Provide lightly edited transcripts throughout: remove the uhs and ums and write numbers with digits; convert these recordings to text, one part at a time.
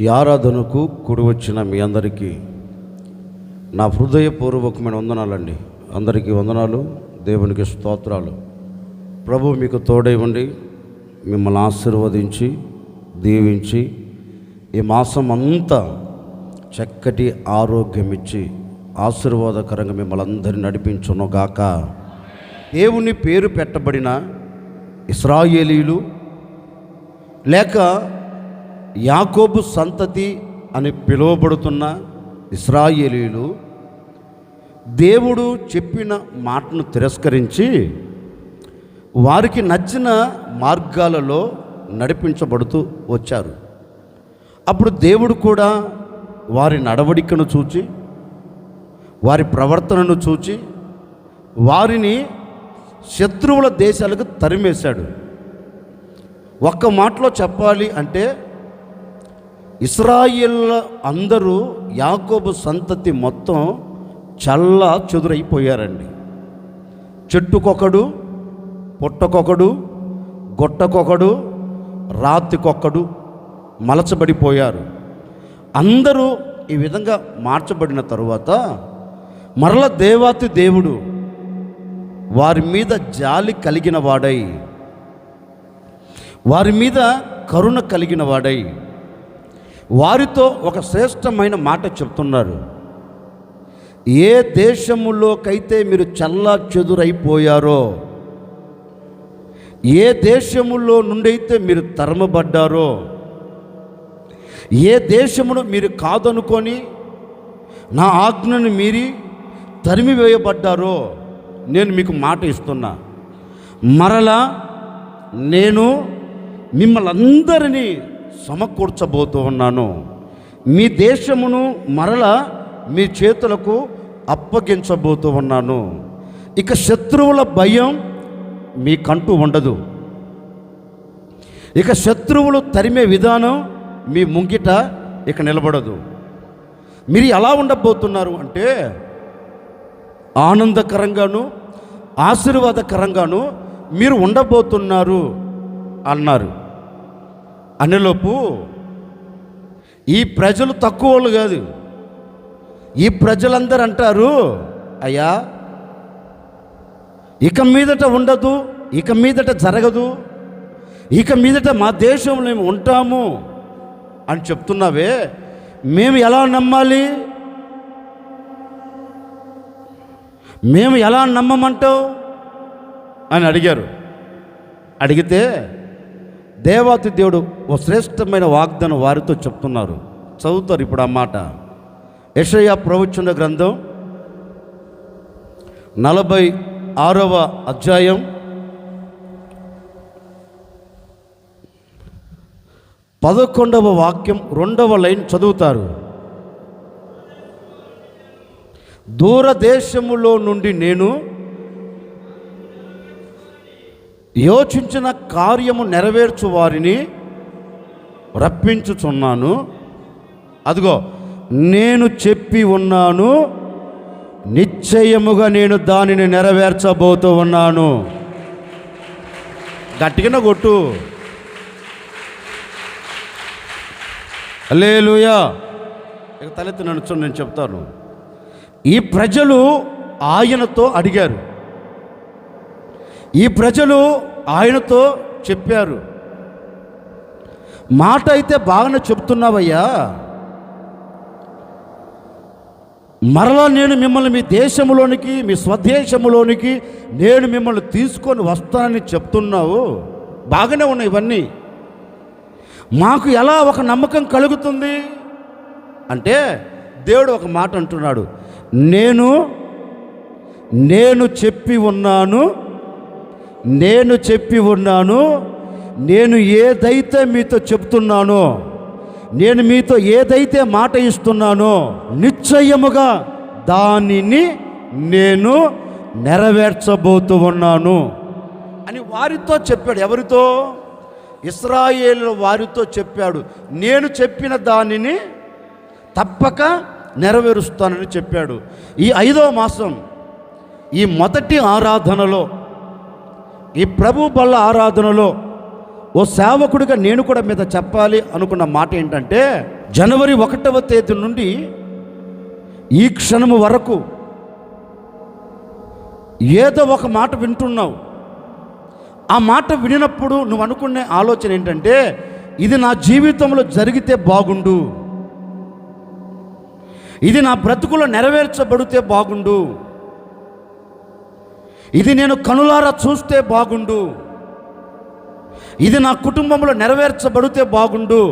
ఈ ఆరాధనకు కూడి వచ్చిన మీ అందరికీ నా హృదయపూర్వకమైన వందనాలండి. అందరికీ వందనాలు, దేవునికి స్తోత్రాలు. ప్రభు మీకు తోడై ఉండి మిమ్మల్ని ఆశీర్వదించి దీవించి ఈ మాసం అంతా చక్కటి ఆరోగ్యం ఇచ్చి ఆశీర్వాదకరంగా మిమ్మల్ని అందరినీ నడిపించును గాక. దేవుని పేరు పెట్టబడిన ఇశ్రాయేలీలు లేక యాకోబు సంతతి అని పిలువబడుతున్న ఇశ్రాయేలీలు దేవుడు చెప్పిన మాటను తిరస్కరించి వారికి నచ్చిన మార్గాలలో నడిపించబడుతూ వచ్చారు. అప్పుడు దేవుడు కూడా వారి నడవడికను చూచి వారి ప్రవర్తనను చూచి వారిని శత్రువుల దేశాలకు తరిమేశాడు. ఒక్క మాటలో చెప్పాలి అంటే ఇశ్రాయేలు అందరూ యాకోబు సంతతి మొత్తం చల్లా చెదురైపోయారండి. చెట్టుకొకడు, పుట్టకొకడు, గొట్టకొకడు, రాతికొకడు మలచబడిపోయారు. అందరూ ఈ విధంగా మార్చబడిన తరువాత మరల దేవాతి దేవుడు వారి మీద జాలి కలిగిన వాడై, వారి మీద కరుణ కలిగిన వాడై వారితో ఒక శ్రేష్టమైన మాట చెప్తున్నారు. ఏ దేశములోకైతే మీరు చల్లా చెదురైపోయారో, ఏ దేశములో నుండైతే మీరు తరమబడ్డారో, ఏ దేశమును మీరు కాదనుకొని నా ఆజ్ఞను మీరి తరిమివేయబడ్డారో, నేను మీకు మాట ఇస్తున్నా, మరలా నేను మిమ్మల్ని అందరినీ సమకూర్చబోతూ ఉన్నాను. మీ దేశమును మరలా మీ చేతులకు అప్పగించబోతూ ఉన్నాను. ఇక శత్రువుల భయం మీకంటూ ఉండదు. ఇక శత్రువులు తరిమే విధానం మీ ముంగిట ఇక నిలబడదు. మీరు ఎలా ఉండబోతున్నారు అంటే ఆనందకరంగాను ఆశీర్వాదకరంగాను మీరు ఉండబోతున్నారు అన్నారు. అనేలోపు ఈ ప్రజలు తక్కువ వాళ్ళు కాదు. ఈ ప్రజలందరూ అంటారు, అయ్యా ఇక మీదట ఉండదు, ఇక మీదట జరగదు, ఇక మీదట మా దేశంలో మేము ఉంటాము అని చెప్తున్నావే, మేము ఎలా నమ్మాలి? మేము ఎలా నమ్మమంటావు అని అడిగారు. అడిగితే దేవాతి దేవుడు ఓ శ్రేష్టమైన వాగ్దానం వారితో చెప్తున్నారు. చదువుతారు ఇప్పుడు ఆ మాట. యెషయా ప్రవచన గ్రంథం 46వ అధ్యాయం 11వ వాక్యం 2వ లైన్ చదువుతారు. దూరదేశములో నుండి నేను యోచించిన కార్యము నెరవేర్చు వారిని రప్పించుచున్నాను. అదిగో నేను చెప్పి ఉన్నాను, నిశ్చయముగా నేను దానిని నెరవేర్చబోతూ ఉన్నాను. గట్టిగా కొట్టు, హల్లెలూయా. ఇక తలెత్తి నడుచు, నేను చెప్తాను. ఈ ప్రజలు ఆయనతో అడిగారు, ఈ ప్రజలు ఆయనతో చెప్పారు, మాట అయితే బాగానే చెప్తున్నావయ్యా, మరలా నేను మిమ్మల్ని మీ దేశంలోనికి, మీ స్వదేశంలోనికి నేను మిమ్మల్ని తీసుకొని వస్తానని చెప్తున్నావు, బాగానే ఉన్నాయి ఇవన్నీ, మాకు ఎలా ఒక నమ్మకం కలుగుతుంది అంటే దేవుడు ఒక మాట అంటున్నాడు, నేను చెప్పి ఉన్నాను, నేను చెప్పి ఉన్నాను, నేను ఏదైతే మీతో చెప్తున్నానో, నేను మీతో ఏదైతే మాట ఇస్తున్నానో నిశ్చయముగా దానిని నేను నెరవేర్చబోతూ ఉన్నాను అని వారితో చెప్పాడు. ఎవరితో? ఇశ్రాయేలు వారితో చెప్పాడు. నేను చెప్పిన దానిని తప్పక నెరవేరుస్తానని చెప్పాడు. ఈ 5వ మాసం, ఈ మొదటి ఆరాధనలో, ఈ ప్రభు బల్ల ఆరాధనలో ఓ సేవకుడిగా నేను కూడా మీద చెప్పాలి అనుకున్న మాట ఏంటంటే, జనవరి 1వ తేదీ నుండి ఈ క్షణము వరకు ఏదో ఒక మాట వింటున్నావు. ఆ మాట వినినప్పుడు నువ్వు అనుకునే ఆలోచన ఏంటంటే, ఇది నా జీవితంలో జరిగితే బాగుండు, ఇది నా బ్రతుకులో నెరవేర్చబడితే బాగుండు, ఇది నేను కనులారా చూస్తే బాగుండు, ఇది నా కుటుంబంలో నెరవేర్చబడితే బాగుండు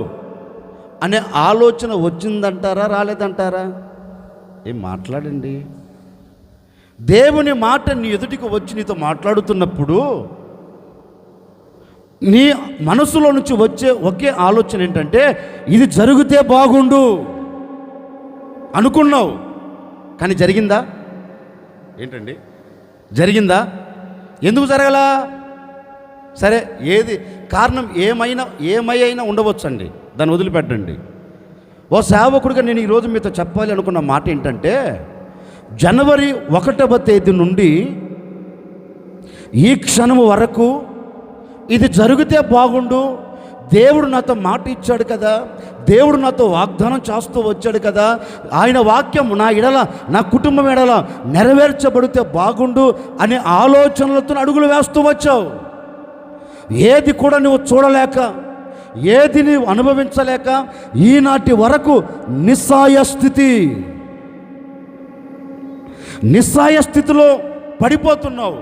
అనే ఆలోచన వచ్చిందంటారా, రాలేదంటారా? ఏం మాట్లాడండి. దేవుని మాట నీ ఎదుటికి వచ్చి నీతో మాట్లాడుతున్నప్పుడు నీ మనసులో నుంచి వచ్చే ఒకే ఆలోచన ఏంటంటే, ఇది జరిగితే బాగుండు అనుకున్నావు, కానీ జరిగిందా? ఏంటండి జరిగిందా? ఎందుకు జరగలా? సరే, ఏది కారణం ఏమైనా ఉండవచ్చండి, దాన్ని వదిలిపెట్టండి. ఓ సేవకుడిగా నేను ఈరోజు మీతో చెప్పాలి అనుకున్న మాట ఏంటంటే, జనవరి 1వ తేదీ నుండి ఈ క్షణము వరకు ఇది జరిగితే బాగుండు, దేవుడు నాతో మాట ఇచ్చాడు కదా, దేవుడు నాతో వాగ్దానం చేస్తూ వచ్చాడు కదా, ఆయన వాక్యం నా ఎడల, నా కుటుంబం ఎడల నెరవేర్చబడితే బాగుండు అనే ఆలోచనలతో అడుగులు వేస్తూ వచ్చావు. ఏది కూడా నువ్వు చూడలేక, ఏది నీవు అనుభవించలేక ఈనాటి వరకు నిస్సాయ స్థితిలో పడిపోతున్నావు.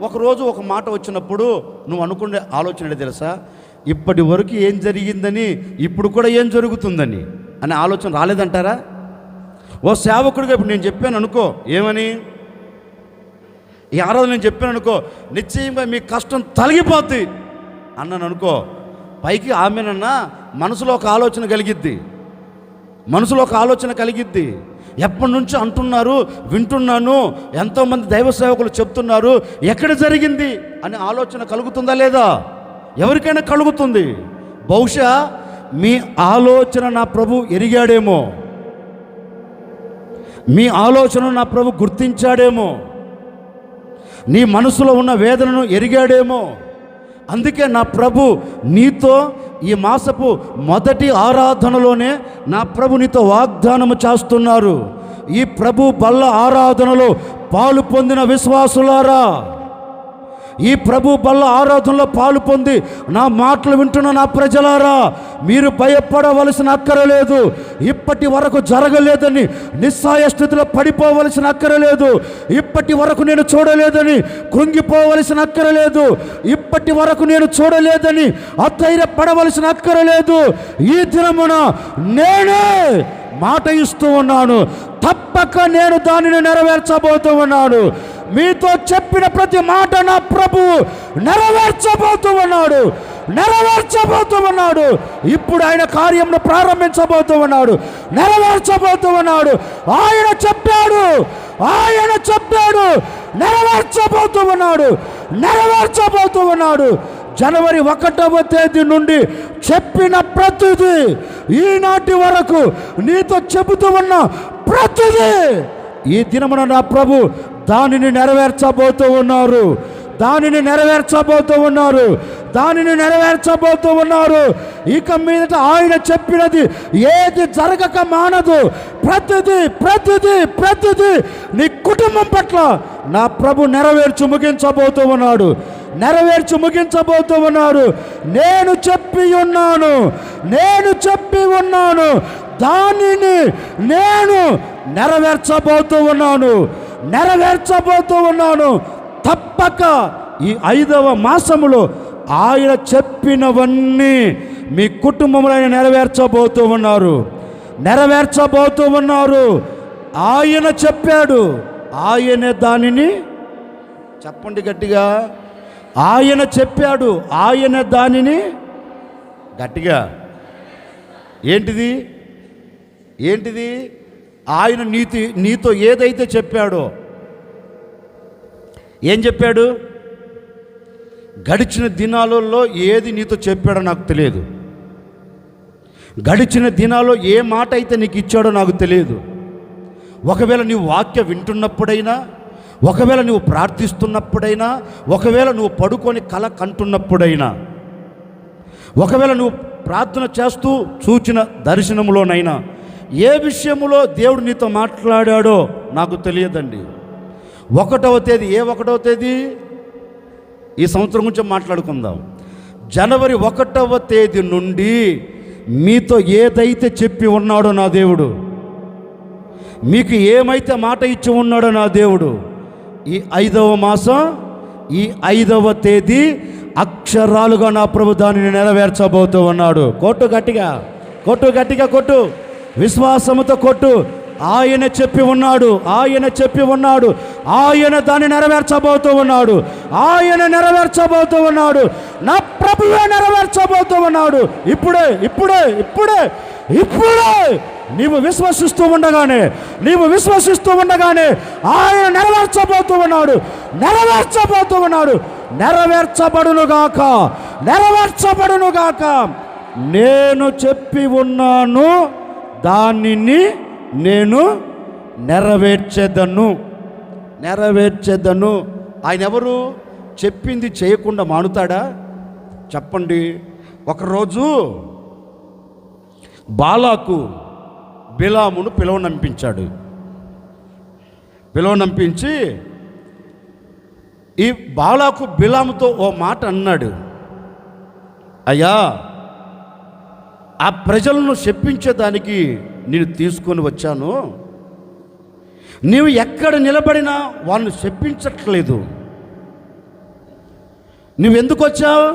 ఒకరోజు ఒక మాట వచ్చినప్పుడు నువ్వు అనుకునే ఆలోచన ఏంటో తెలుసా? ఇప్పటి వరకు ఏం జరిగిందని, ఇప్పుడు కూడా ఏం జరుగుతుందని అనే ఆలోచన రాలేదంటారా? ఓ సేవకుడిగా ఇప్పుడు నేను చెప్పాను అనుకో, ఏమని? ఈ ఆరాధన నేను చెప్పాను అనుకో, నిశ్చయంగా మీ కష్టం తొలగిపోద్ది అన్నాను అనుకో, పైకి ఆమెనన్నా మనసులో ఒక ఆలోచన కలిగిద్ది. ఎప్పటి నుంచి అంటున్నారు, వింటున్నాను, ఎంతోమంది దైవ సేవకులు చెప్తున్నారు, ఎక్కడ జరిగింది అనే ఆలోచన కలుగుతుందా లేదా? ఎవరికైనా కలుగుతుంది. బహుశా మీ ఆలోచన నా ప్రభు ఎరిగాడేమో, మీ ఆలోచన నా ప్రభు గుర్తించాడేమో, నీ మనసులో ఉన్న వేదనను ఎరిగాడేమో. అందుకే నా ప్రభు నీతో ఈ మాసపు మొదటి ఆరాధనలోనే నా ప్రభు నీతో వాగ్దానము చేస్తున్నారు. ఈ ప్రభు బల్ల ఆరాధనలో పాలు పొందిన విశ్వాసులారా, ఈ ప్రభు బల్ల ఆరాధనలో పాలు పొంది నా మాటలు వింటున్న నా ప్రజలారా, మీరు భయపడవలసిన అక్కరలేదు. ఇప్పటి వరకు జరగలేదని నిస్సాయ స్థితిలో పడిపోవలసిన అక్కరలేదు. ఇప్పటి వరకు నేను చూడలేదని కృంగిపోవలసిన అక్కరలేదు. ఇప్పటి వరకు నేను చూడలేదని అధైర్యపడవలసిన అక్కరలేదు. ఈ దినమున నేనే మాట ఇస్తూ ఉన్నాను, తప్పక నేను దానిని నెరవేర్చబోతూ ఉన్నాను. మీతో చెప్పిన ప్రతి మాట నా ప్రభు నెరవేర్చబోతూ ఉన్నాడు. ఇప్పుడు ఆయన కార్యంను ప్రారంభించబోతూ ఉన్నాడు, నెరవేర్చబోతూ ఉన్నాడు. ఆయన చెప్పాడు, నెరవేర్చబోతూ ఉన్నాడు. జనవరి 1వ తేదీ నుండి చెప్పిన ప్రతిదీ, ఈనాటి వరకు నీతో చెబుతూ ఉన్న ప్రతిదీ, ఈ దినమున నా ప్రభు దానిని నెరవేర్చబోతూ ఉన్నారు. ఇక మీదట ఆయన చెప్పినది ఏది జరగక మానదు. ప్రతిదీ నీ కుటుంబం పట్ల నా ప్రభు నెరవేర్చి ముగించబోతూ ఉన్నాడు. నేను చెప్పి ఉన్నాను, దానిని నేను నెరవేర్చబోతూ ఉన్నాను. తప్పక ఈ 5వ మాసములో ఆయన చెప్పినవన్నీ మీ కుటుంబంలో ఆయన నెరవేర్చబోతూ ఉన్నారు. ఆయన చెప్పాడు, ఆయనే దానిని, చెప్పండి గట్టిగా, ఆయన చెప్పాడు, ఆయన దానిని, గట్టిగా, ఏంటిది? ఆయన నీతో ఏదైతే చెప్పాడో, ఏం చెప్పాడు? గడిచిన దినాలలో ఏది నీతో చెప్పాడో నాకు తెలియదు. గడిచిన దినాల్లో ఏ మాట అయితే నీకు ఇచ్చాడో నాకు తెలియదు. ఒకవేళ నీవు వాక్య వింటున్నప్పుడైనా, ఒకవేళ నువ్వు ప్రార్థిస్తున్నప్పుడైనా, ఒకవేళ నువ్వు పడుకొని కల కంటున్నప్పుడైనా, ఒకవేళ నువ్వు ప్రార్థన చేస్తూ చూచిన దర్శనములోనైనా ఏ విషయములో దేవుడు నీతో మాట్లాడాడో నాకు తెలియదండి. 1వ తేదీ, ఏ 1వ తేదీ? ఈ సంవత్సరం గురించి మాట్లాడుకుందాం. జనవరి 1వ తేదీ నుండి మీతో ఏదైతే చెప్పి ఉన్నాడో నా దేవుడు, మీకు ఏమైతే మాట ఇచ్చి ఉన్నాడో నా దేవుడు, ఈ 5వ మాసం, ఈ 5వ తేదీ అక్షరాలుగా నా ప్రభు దానిని నెరవేర్చబోతూ ఉన్నాడు. కొట్టు గట్టిగా, కొట్టు గట్టిగా, కొట్టు, విశ్వాసముతో కొట్టు. ఆయన చెప్పి ఉన్నాడు, ఆయన చెప్పి ఉన్నాడు, ఆయన దాన్ని నెరవేర్చబోతూ ఉన్నాడు, ఆయన నెరవేర్చబోతూ ఉన్నాడు, నా ప్రభువే నెరవేర్చబోతూ ఉన్నాడు. ఇప్పుడే ఇప్పుడే ఇప్పుడే ఇప్పుడే నీవు విశ్వసిస్తూ ఉండగానే, నీవు విశ్వసిస్తూ ఉండగానే ఆయన నెరవేర్చబోతూ ఉన్నాడు, నెరవేర్చబోతూ ఉన్నాడు. నెరవేర్చబడునుగాక, నెరవేర్చబడునుగాక. నేను చెప్పి ఉన్నాను, దానిని నేను నెరవేర్చేదను, నెరవేర్చేదను. ఆయన ఎవరు? చెప్పింది చేయకుండా మానుతాడా? చెప్పండి. ఒకరోజు బాలాకు బిలామును పిలవనంపించాడు. పిలవనంపించి ఈ బాలాకు బిలాముతో ఓ మాట అన్నాడు, అయ్యా, ఆ ప్రజలను శపించేదానికి నేను తీసుకొని వచ్చాను, నీవు ఎక్కడ నిలబడినా వాళ్ళని శపించట్లేదు, నువ్వెందుకు వచ్చావు?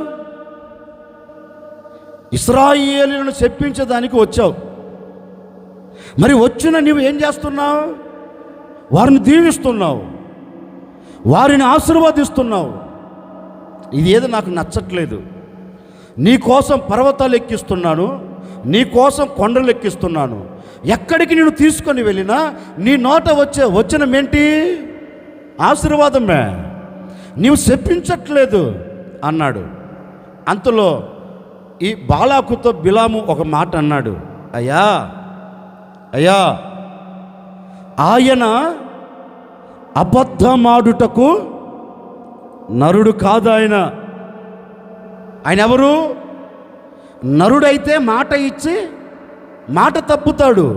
ఇశ్రాయేలీయులను శపించేదానికి వచ్చావు. మరి వచ్చిన నువ్వు ఏం చేస్తున్నావు? వారిని దీవిస్తున్నావు, వారిని ఆశీర్వదిస్తున్నావు. ఇది ఏదో నాకు నచ్చట్లేదు. నీ కోసం పర్వతాలు ఎక్కిస్తున్నాను, నీ కోసం కొండలు ఎక్కిస్తున్నాను. ఎక్కడికి నేను తీసుకొని వెళ్ళినా నీ నోట వచ్చినమేంటి? ఆశీర్వాదమే, నీవు శపించట్లేదు అన్నాడు. అంతలో ఈ బాలాకుతో బిలాము ఒక మాట అన్నాడు, అయ్యా, అయ్యా, ఆయన అబద్ధమాడుటకు నరుడు కాదు. ఆయన ఎవరు? నరుడైతే మాట ఇచ్చి మాట తప్పుతాడు.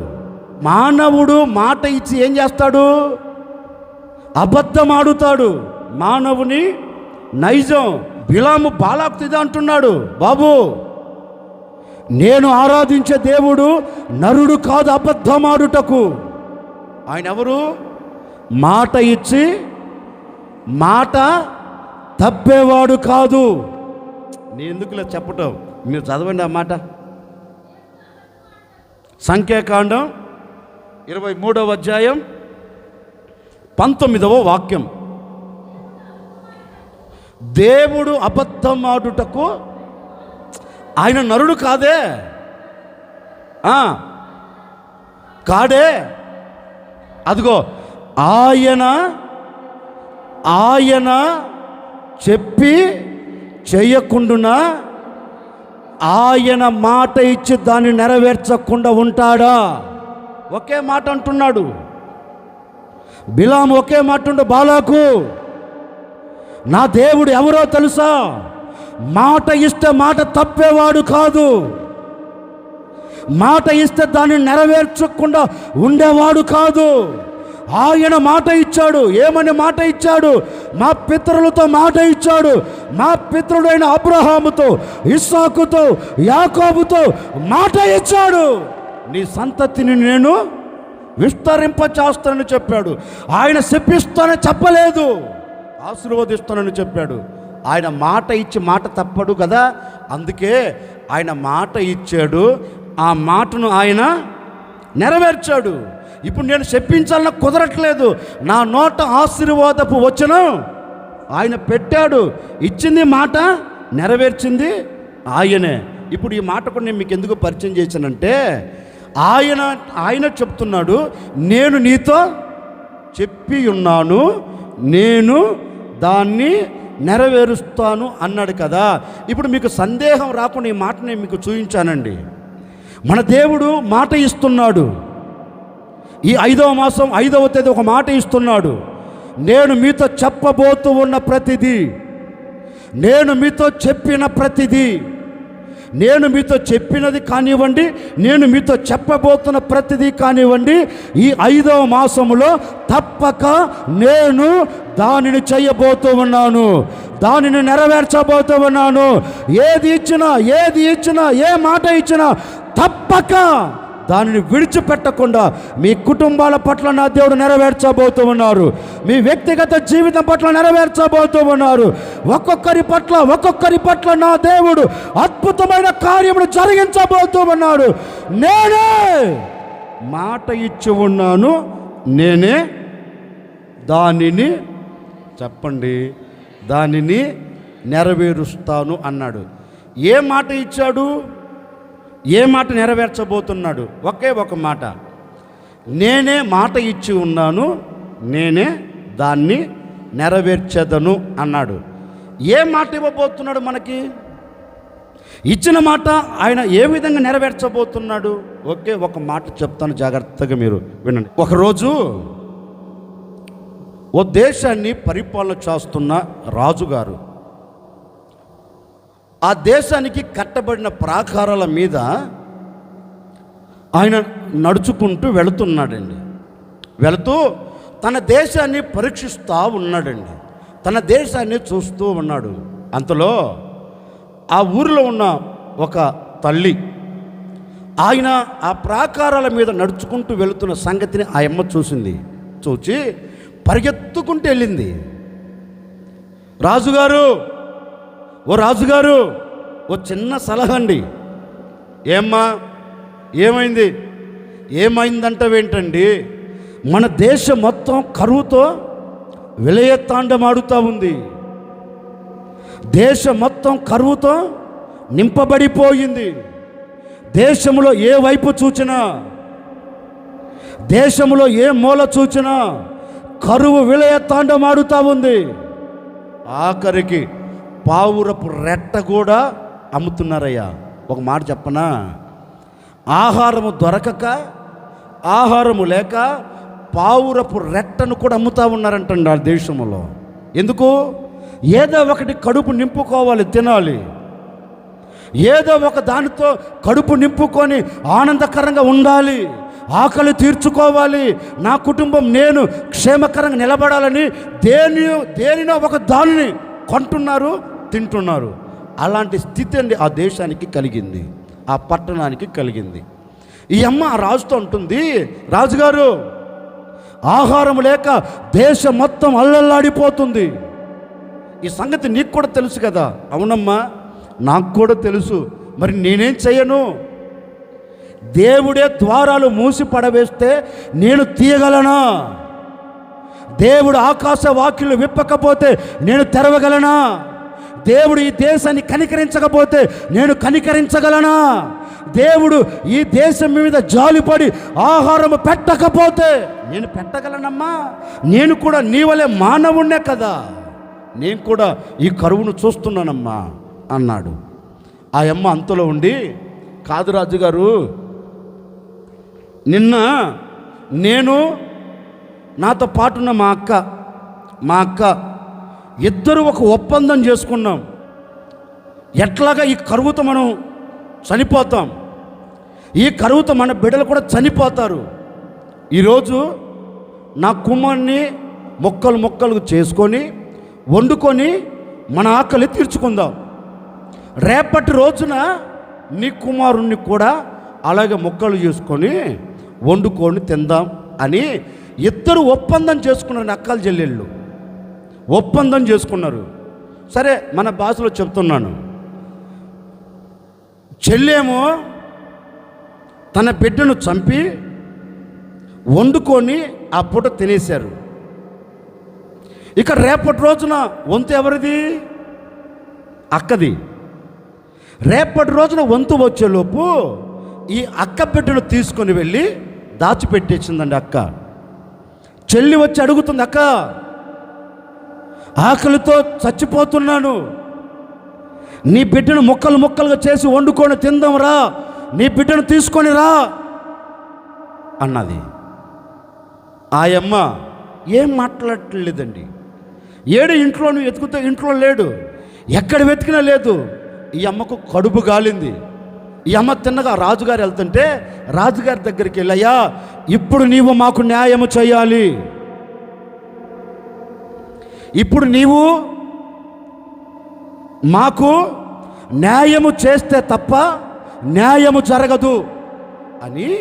మానవుడు మాట ఇచ్చి ఏం చేస్తాడు? అబద్ధమాడుతాడు. మానవుని నైజం. బిలాము బాలాకు ఇదే అంటున్నాడు, బాబు, నేను ఆరాధించే దేవుడు నరుడు కాదు అబద్ధమాడుటకు. ఆయన ఎవరు? మాట ఇచ్చి మాట తప్పేవాడు కాదు. నేను ఎందుకులే చెప్పటం, మీరు చదవండి ఆ మాట. సంఖ్యాకాండం 23వ అధ్యాయం 19వ వాక్యం. దేవుడు అబద్ధమాడుటకు ఆయన నరుడు కాదే, కాడే. అదిగో ఆయన చెప్పి చేయకుండా ఆయన మాట ఇచ్చి దాన్ని నెరవేర్చకుండా ఉంటాడా? ఒకే మాట అంటున్నాడు బిలాము, ఒకే మాట ఉండు బాలాకు, నా దేవుడు ఎవరో తెలుసా? మాట ఇస్తే మాట తప్పేవాడు కాదు, మాట ఇస్తే దాన్ని నెరవేర్చకుండా ఉండేవాడు కాదు. ఆయన మాట ఇచ్చాడు. ఏమని మాట ఇచ్చాడు? మా పితరులతో మాట ఇచ్చాడు. మా పితరుడైన అబ్రహాముతో, ఇస్సాకుతో, యాకోబుతో మాట ఇచ్చాడు. నీ సంతతిని నేను విస్తరింపచేస్తానని చెప్పాడు. ఆయన శపిస్తానని చెప్పలేదు, ఆశీర్వదిస్తానని చెప్పాడు. ఆయన మాట ఇచ్చి మాట తప్పడు కదా, అందుకే ఆయన మాట ఇచ్చాడు, ఆ మాటను ఆయన నెరవేర్చాడు. ఇప్పుడు నేను చెప్పించాలన్న కుదరట్లేదు. నా నోట ఆశీర్వాదపు వచనం ఆయన పెట్టాడు, ఇచ్చింది మాట, నెరవేర్చింది ఆయనే. ఇప్పుడు ఈ మాట కూడా నేను మీకు ఎందుకు పరిచయం చేశానంటే, ఆయన చెప్తున్నాడు, నేను నీతో చెప్పి ఉన్నాను, నేను దాన్ని నెరవేరుస్తాను అన్నాడు కదా. ఇప్పుడు మీకు సందేహం రాకుండా ఈ మాట నేను మీకు చూపించానండి. మన దేవుడు మాట ఇస్తున్నాడు. ఈ 5వ మాసం 5వ తేదీ ఒక మాట ఇస్తున్నాడు, నేను మీతో చెప్పబోతూ ఉన్న ప్రతిదీ, నేను మీతో చెప్పిన ప్రతిదీ నేను మీతో చెప్పినది కానివ్వండి, నేను మీతో చెప్పబోతున్న ప్రతిదీ కానివ్వండి, ఈ 5వ మాసములో తప్పక నేను దానిని చేయబోతూ ఉన్నాను, దానిని నెరవేర్చబోతూ ఉన్నాను. ఏది ఇచ్చినా ఏ మాట ఇచ్చినా తప్పక దానిని విడిచిపెట్టకుండా మీ కుటుంబాల పట్ల నా దేవుడు నెరవేర్చబోతూ ఉన్నారు. మీ వ్యక్తిగత జీవితం పట్ల నెరవేర్చబోతూ ఉన్నారు. ఒక్కొక్కరి పట్ల నా దేవుడు అద్భుతమైన కార్యమును జరిగించబోతూ ఉన్నాడు. నేనే మాట ఇచ్చి ఉన్నాను, నేనే దానిని చెప్పండి దానిని నెరవేరుస్తాను అన్నాడు. ఏ మాట ఇచ్చాడు? ఏ మాట నెరవేర్చబోతున్నాడు? ఒకే ఒక మాట, నేనే మాట ఇచ్చి ఉన్నాను, నేనే దాన్ని నెరవేర్చేదను అన్నాడు. ఏ మాట ఇవ్వబోతున్నాడు? మనకి ఇచ్చిన మాట ఆయన ఏ విధంగా నెరవేర్చబోతున్నాడు? ఒకే ఒక మాట చెప్తాను, జాగ్రత్తగా మీరు వినండి. ఒకరోజు ఓ దేశాన్ని పరిపాలన చేస్తున్న రాజుగారు ఆ దేశానికి కట్టబడిన ప్రాకారాల మీద ఆయన నడుచుకుంటూ వెళుతున్నాడండి. వెళుతూ తన దేశాన్ని పరీక్షిస్తూ ఉన్నాడండి. తన దేశాన్ని చూస్తూ ఉన్నాడు. అంతలో ఆ ఊరిలో ఉన్న ఒక తల్లి ఆయన ఆ ప్రాకారాల మీద నడుచుకుంటూ వెళుతున్న సంగతిని ఆ అమ్మ చూసింది. చూచి పరిగెత్తుకుంటూ వెళ్ళింది. రాజుగారు, ఓ రాజుగారు, ఓ చిన్న సలహా అండి. ఏమ్మా, ఏమైంది? ఏమైందంటవేంటండి? మన దేశం మొత్తం కరువుతో విలయతాండమాడుతూ ఉంది. దేశం మొత్తం కరువుతో నింపబడిపోయింది. దేశంలో ఏ వైపు చూచినా, దేశంలో ఏ మూల చూచినా కరువు విలయతాండమాడుతూ ఉంది. ఆఖరికి పావురపు రెట్ట కూడా అమ్ముతున్నారయ్యా. ఒక మాట చెప్పనా, ఆహారము దొరకక, ఆహారము లేక పావురపు రెట్టను కూడా అమ్ముతూ ఉన్నారంటండి ఆ దేశంలో. ఎందుకు? ఏదో ఒకటి కడుపు నింపుకోవాలి, తినాలి. ఏదో ఒక దానితో కడుపు నింపుకొని ఆనందకరంగా ఉండాలి, ఆకలి తీర్చుకోవాలి. నా కుటుంబం నేను క్షేమకరంగా నిలబడాలని దేనినో ఒక దానిని కొంటున్నారు, తింటున్నారు. అలాంటి స్థితి అండి ఆ దేశానికి కలిగింది, ఆ పట్టణానికి కలిగింది. ఈ అమ్మ ఆ రాజుతో ఉంటుంది, రాజుగారు, ఆహారం లేక దేశం మొత్తం అల్లల్లాడిపోతుంది. ఈ సంగతి నీకు కూడా తెలుసు కదా? అవునమ్మా, నాకు కూడా తెలుసు. మరి నేనేం చేయను? దేవుడే ద్వారాలు మూసి పడవేస్తే నేను తీయగలనా? దేవుడు ఆకాశ వాక్యులు విప్పకపోతే నేను తెరవగలనా? దేవుడు ఈ దేశాన్ని కనికరించకపోతే నేను కనికరించగలనా? దేవుడు ఈ దేశం మీద జాలిపడి ఆహారము పెట్టకపోతే నేను పెట్టగలనమ్మా? నేను కూడా నీ వలె మానవుణ్ణే కదా, నేను కూడా ఈ కరువును చూస్తున్నానమ్మా అన్నాడు. ఆ అమ్మ అంతలో ఉండి, కాదు రాజుగారు, నిన్న నేను నాతో పాటున్న మా అక్క ఇద్దరు ఒక ఒప్పందం చేసుకున్నాం. ఎట్లాగా ఈ కరువుతో మనం చనిపోతాం, ఈ కరువుతో మన బిడ్డలు కూడా చనిపోతారు. ఈరోజు నా కుమార్ని ముక్కలు చేసుకొని వండుకొని మన ఆకలి తీర్చుకుందాం. రేపటి రోజున నీ కుమారుణ్ణి కూడా అలాగే ముక్కలు చేసుకొని వండుకొని తిందాం అని ఇద్దరు ఒప్పందం చేసుకున్నారు. అక్కలు చెల్లెళ్ళు ఒప్పందం చేసుకున్నారు. సరే, మన భాషలో చెప్తున్నాను. చెల్లేమో తన బిడ్డను చంపి వండుకొని ఆ పూట తినేశారు. ఇక రేపటి రోజున వంతు ఎవరిది? అక్కది. రేపటి రోజున వంతు వచ్చేలోపు ఈ అక్క బిడ్డను తీసుకొని వెళ్ళి దాచిపెట్టేసిందండి అక్క. చెల్లి వచ్చి అడుగుతుంది, అక్క, ఆకలితో చచ్చిపోతున్నాను, నీ బిడ్డను ముక్కలుగా చేసి వండుకొని తిందాం రా, నీ బిడ్డను తీసుకొని రా అన్నది. ఆయమ్మ ఏం మాట్లాడలేదండి. ఏడు ఇంట్లోనూ వెతుకుతే ఇంట్లో లేడు, ఎక్కడ వెతికినా లేదు. ఈ అమ్మకు కడుపు గాలింది. ఈ అమ్మ తిన్నగా రాజుగారు వెళ్తుంటే రాజుగారి దగ్గరికి వెళ్ళయ్యా, ఇప్పుడు నీవు మాకు న్యాయము చేయాలి, ఇప్పుడు నీవు మాకు న్యాయము చేస్తే తప్ప న్యాయము జరగదు అని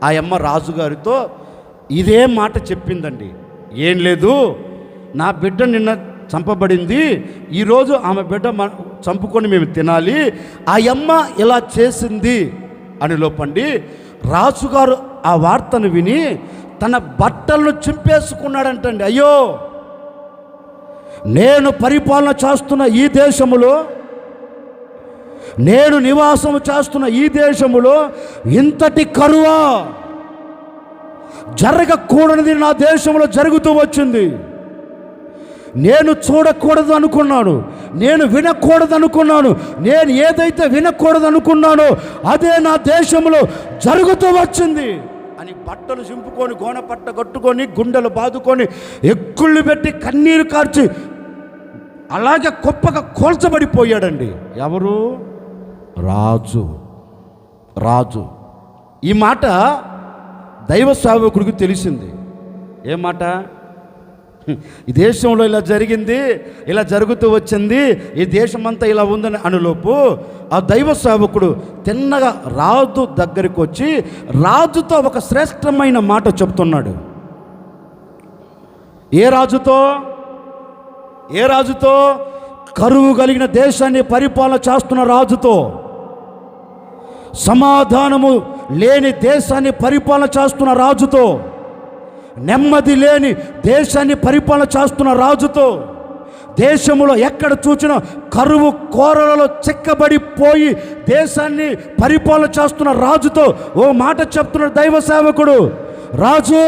ఆ అమ్మ రాజుగారితో ఇదే మాట చెప్పిందండి. ఏం లేదు, నా బిడ్డ నిన్న చంపబడింది, ఈరోజు ఆమె బిడ్డ చంపుకొని మేము తినాలి, ఆ అమ్మ ఇలా చేసింది అని లోపండి రాజుగారు ఆ వార్తను విని తన బట్టలను చింపేసుకున్నాడంటండి. అయ్యో, నేను పరిపాలన చేస్తున్న ఈ దేశములో, నేను నివాసము చేస్తున్న ఈ దేశములో ఇంతటి కరువా, జరగకూడనిది నా దేశంలో జరుగుతూ వచ్చింది. నేను చూడకూడదు అనుకున్నాను, నేను వినకూడదు అనుకున్నాను, నేను ఏదైతే వినకూడదు అనుకున్నానో అదే నా దేశంలో జరుగుతూ వచ్చింది అని బట్టలు చింపుకొని గోనపట్ట కట్టుకొని గుండెలు బాదుకొని ఎక్కుళ్ళు పెట్టి కన్నీరు కార్చి అలాగే గొప్పగా కోల్చబడిపోయాడండి. ఎవరు? రాజు. ఈ మాట దైవ సేవకుడికి తెలిసింది. ఏ మాట? ఈ దేశంలో ఇలా జరిగింది, ఇలా జరుగుతూ వచ్చింది, ఈ దేశమంతా ఇలా ఉందని అనులోపు ఆ దైవ సేవకుడు తిన్నగా రాజు దగ్గరికి వచ్చి రాజుతో ఒక శ్రేష్టమైన మాట చెప్తున్నాడు. ఏ రాజుతో? కరువు కలిగిన దేశాన్ని పరిపాలన చేస్తున్న రాజుతో, సమాధానము లేని దేశాన్ని పరిపాలన చేస్తున్న రాజుతో, నెమ్మది లేని దేశాన్ని పరిపాలన చేస్తున్న రాజుతో, దేశంలో ఎక్కడ చూసినా కరువు కోరలలో చెక్కబడిపోయి దేశాన్ని పరిపాలన చేస్తున్న రాజుతో ఓ మాట చెప్తున్నాడు దైవ సేవకుడు. రాజు,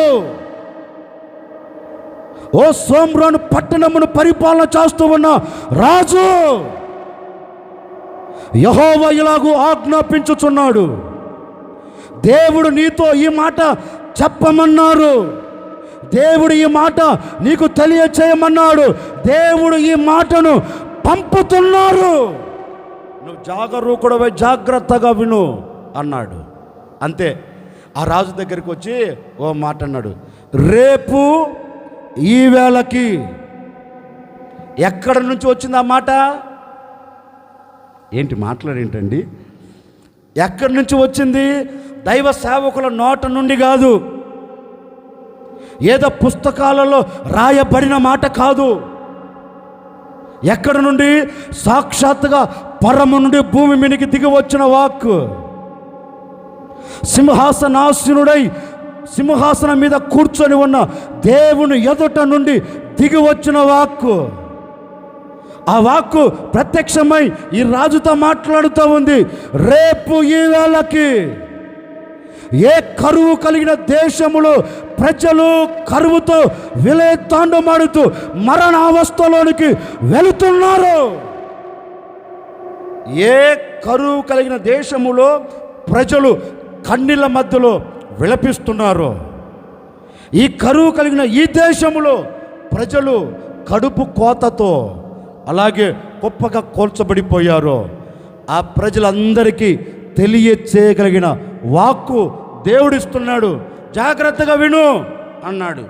ఓ సోమ్రోను పట్టణమును పరిపాలన చేస్తూ ఉన్న రాజు, యెహోవా ఇలాగూ ఆజ్ఞాపించుచున్నాడు, దేవుడు నీతో ఈ మాట చెప్పమన్నారు, దేవుడు ఈ మాట నీకు తెలియచేయమన్నాడు, దేవుడు ఈ మాటను పంపుతున్నారు, నువ్వు జాగరూకుడవై జాగ్రత్తగా విను అన్నాడు. అంతే. ఆ రాజు దగ్గరికి వచ్చి ఓ మాట అన్నాడు. రేపు ఈ వేళకి. ఎక్కడి నుంచి వచ్చింది ఆ మాట? ఏంటి మాట్లాడేంటండి? ఎక్కడి నుంచి వచ్చింది? దైవ సేవకుల నోట నుండి కాదు, ఏదో పుస్తకాలలో రాయబడిన మాట కాదు. ఎక్కడి నుండి? సాక్షాత్తుగా పరము నుండి భూమి మీదకి దిగి వచ్చిన వాక్కు. సింహాసనాసీనుడై సింహాసనం మీద కూర్చొని ఉన్న దేవుని ఎదుట నుండి దిగి వచ్చిన వాక్కు. ఆ వాక్కు ప్రత్యక్షమై ఈ రాజుతో మాట్లాడుతూ ఉంది. రేపు ఈ వేళకి ఏ కరువు కలిగిన దేశములో ప్రజలు కరువుతో విలయతాండమాడుతూ మరణావస్థలోనికి వెళుతున్నారు, ఏ కరువు కలిగిన దేశములో ప్రజలు కన్నీళ్ళ మధ్యలో విలపిస్తున్నారు, ఈ కరువు కలిగిన ఈ దేశములో ప్రజలు కడుపు కోతతో అలాగే గొప్పగా కోల్చబడిపోయారు, ఆ ప్రజలందరికీ తెలియచేయగలిగిన వాక్కు దేవుడిస్తున్నాడు, జాగ్రత్తగా విను అన్నాడు.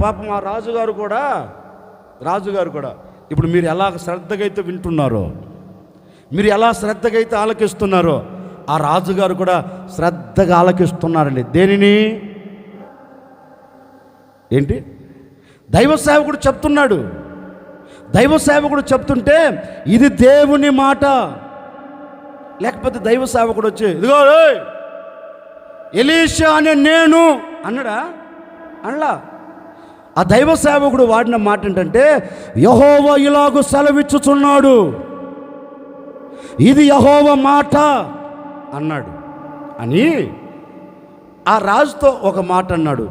పాపం ఆ రాజుగారు కూడా ఇప్పుడు మీరు ఎలా శ్రద్ధగా అయితే వింటున్నారో, మీరు ఎలా శ్రద్ధగా అయితే ఆలకిస్తున్నారో, ఆ రాజుగారు కూడా శ్రద్ధగా ఆలకిస్తున్నారండి. దేనిని? ఏంటి? దైవ సేవకుడు చెప్తున్నాడు. దైవ సేవకుడు చెప్తుంటే ఇది దేవుని మాట. లేకపోతే దైవ సేవకుడు వచ్చి ఇదిగో ఎలీషా అనే నేను అన్నాడా? అనలా. ఆ దైవ సేవకుడు వాడిన మాట ఏంటంటే యెహోవా ఇలాగు సెలవిచ్చుచున్నాడు, ఇది యెహోవా మాట అన్నాడు అని ఆ రాజుతో ఒక మాట అన్నాడు.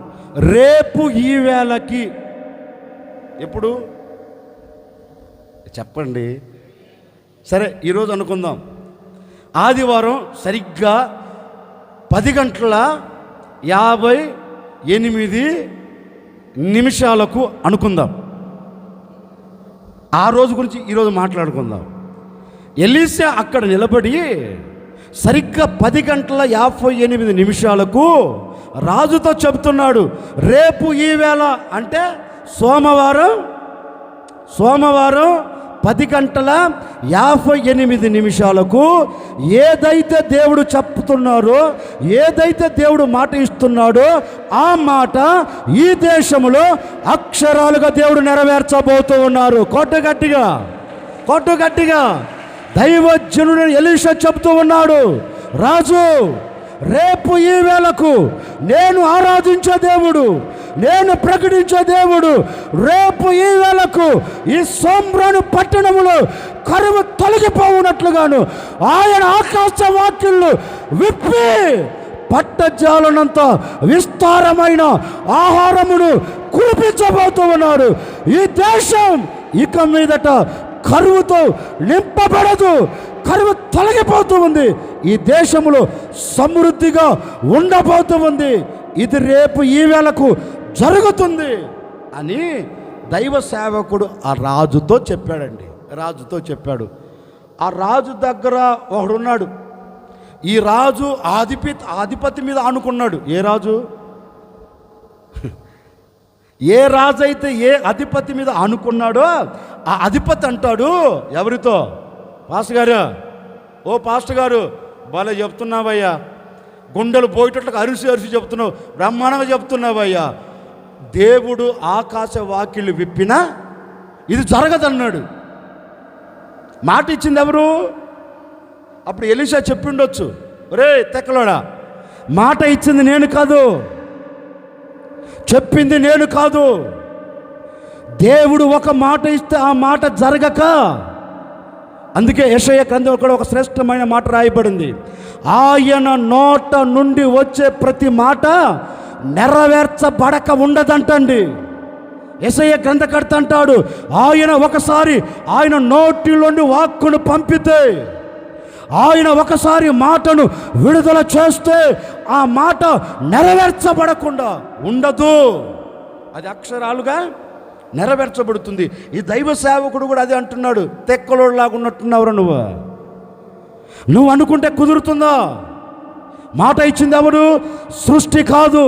రేపు ఈ వేళకి. ఎప్పుడు చెప్పండి? సరే, ఈరోజు అనుకుందాం, ఆదివారం సరిగ్గా 10:58 అనుకుందాం. ఆ రోజు గురించి ఈరోజు మాట్లాడుకుందాం. ఎలీషా అక్కడ నిలబడి సరిగ్గా 10:58 రాజుతో చెబుతున్నాడు, రేపు ఈవేళ అంటే సోమవారం 10:58 ఏదైతే దేవుడు చెప్తున్నారో, ఏదైతే దేవుడు మాట ఇస్తున్నాడో ఆ మాట ఈ దేశంలో అక్షరాలుగా దేవుడు నెరవేర్చబోతూ ఉన్నారు. కొట్టు గట్టిగా దైవజనుడు ఎలీషా చెప్తూ ఉన్నాడు, రాజు రేపు ఈ వేళకు నేను ఆరాధించే దేవుడు, నేను ప్రకటించే దేవుడు రేపు ఈ వేళకు ఈ సోమ్రోను పట్టణములో కరువు తొలగిపోవునట్లుగాను ఆయన ఆకాశ వాక్యులు విప్పి పట్టజాలనంత విస్తారమైన ఆహారమును కురిపించబోతూ ఉన్నారు. ఈ దేశం ఇక మీదట కరువుతో నింపబడదు, కరువు తొలగిపోతూ ఉంది. ఈ దేశంలో సమృద్ధిగా ఉండబోతూ ఉంది. ఇది రేపు ఈ వేళకు జరుగుతుంది అని దైవ సేవకుడు ఆ రాజుతో చెప్పాడండి. ఆ రాజు దగ్గర ఒకడున్నాడు. ఈ రాజు ఆధిపతి మీద ఆనుకున్నాడు. ఏ రాజు అయితే ఏ అధిపతి మీద ఆనుకున్నాడో ఆ అధిపతి అంటాడు ఎవరితో, పాస్టర్ గారు భలే చెప్తున్నావయ్యా, గుండెలు పోయేటట్లుగా అరిసి చెప్తున్నావు, బ్రహ్మాండంగా చెప్తున్నావయ్యా, దేవుడు ఆకాశ వాకిళ్ళు విప్పినా ఇది జరగదన్నాడు. మాట ఇచ్చింది ఎవరు? అప్పుడు ఎలీషా చెప్పిండొచ్చు, రే తెక్కలోడా, మాట ఇచ్చింది నేను కాదు, చెప్పింది నేను కాదు. దేవుడు ఒక మాట ఇస్తే ఆ మాట జరగక, అందుకే యెషయా గ్రంథంలో కూడా ఒక శ్రేష్టమైన మాట రాయబడింది, ఆయన నోట నుండి వచ్చే ప్రతి మాట నెరవేర్చబడక ఉండదంటండి. యెషయా గ్రంథకర్త అంటాడు, ఒకసారి ఆయన నోటిలోని వాక్కును పంపితే, ఆయన ఒకసారి మాటను విడుదల చేస్తే ఆ మాట నెరవేర్చబడకుండా ఉండదు, అది అక్షరాలుగా నెరవేర్చబడుతుంది. ఈ దైవ సేవకుడు కూడా అదే అంటున్నాడు. తెక్కలోలాగా ఉన్నట్టున్నావురా నువ్వు అనుకుంటే కుదురుతుందా? మాట ఇచ్చింది ఎవడు? సృష్టి కాదు.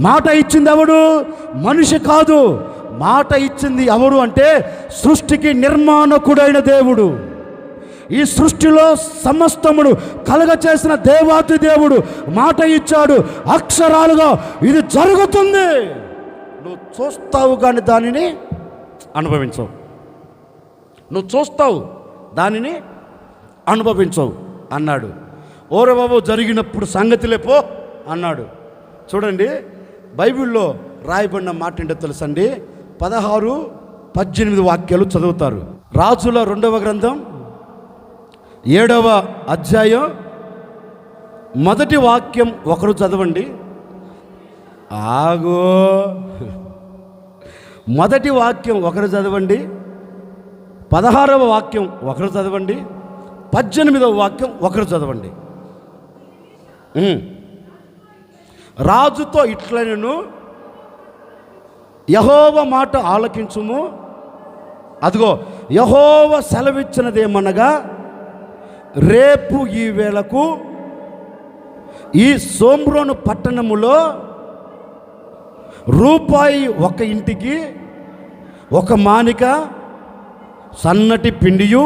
మాట ఇచ్చింది ఎవడు? మనిషి కాదు. మాట ఇచ్చింది ఎవరు అంటే సృష్టికి నిర్మాణకుడైన దేవుడు. ఈ సృష్టిలో సమస్తమును కలగ చేసిన దేవాతి దేవుడు మాట ఇచ్చాడు. అక్షరాలుగా ఇది జరుగుతుంది. నువ్వు చూస్తావు కానీ దానిని అనుభవించవు. నువ్వు చూస్తావు, దానిని అనుభవించవు అన్నాడు. ఓరే బాబు, జరిగినప్పుడు సంగతిలే పో అన్నాడు. చూడండి, బైబిల్లో రాయబడిన మాట ఏంటో తెలుసండి. 16-18 వాక్యాలు చదువుతారు. రాజుల 2వ గ్రంథం 7వ అధ్యాయం 1వ వాక్యం ఒకరు చదవండి. ఆగో, 1వ వాక్యం ఒకరు చదవండి, 16వ వాక్యం ఒకరు చదవండి, 18వ వాక్యం ఒకరు చదవండి. రాజుతో ఇట్లనెను, యెహోవా మాట ఆలకించుము. అదిగో యెహోవా సెలవిచ్చినదేమనగా, రేపు ఈ వేళకు ఈ సోమ్రోను పట్టణములో రూపాయి ఒక ఇంటికి ఒక మానిక సన్నటి పిండియు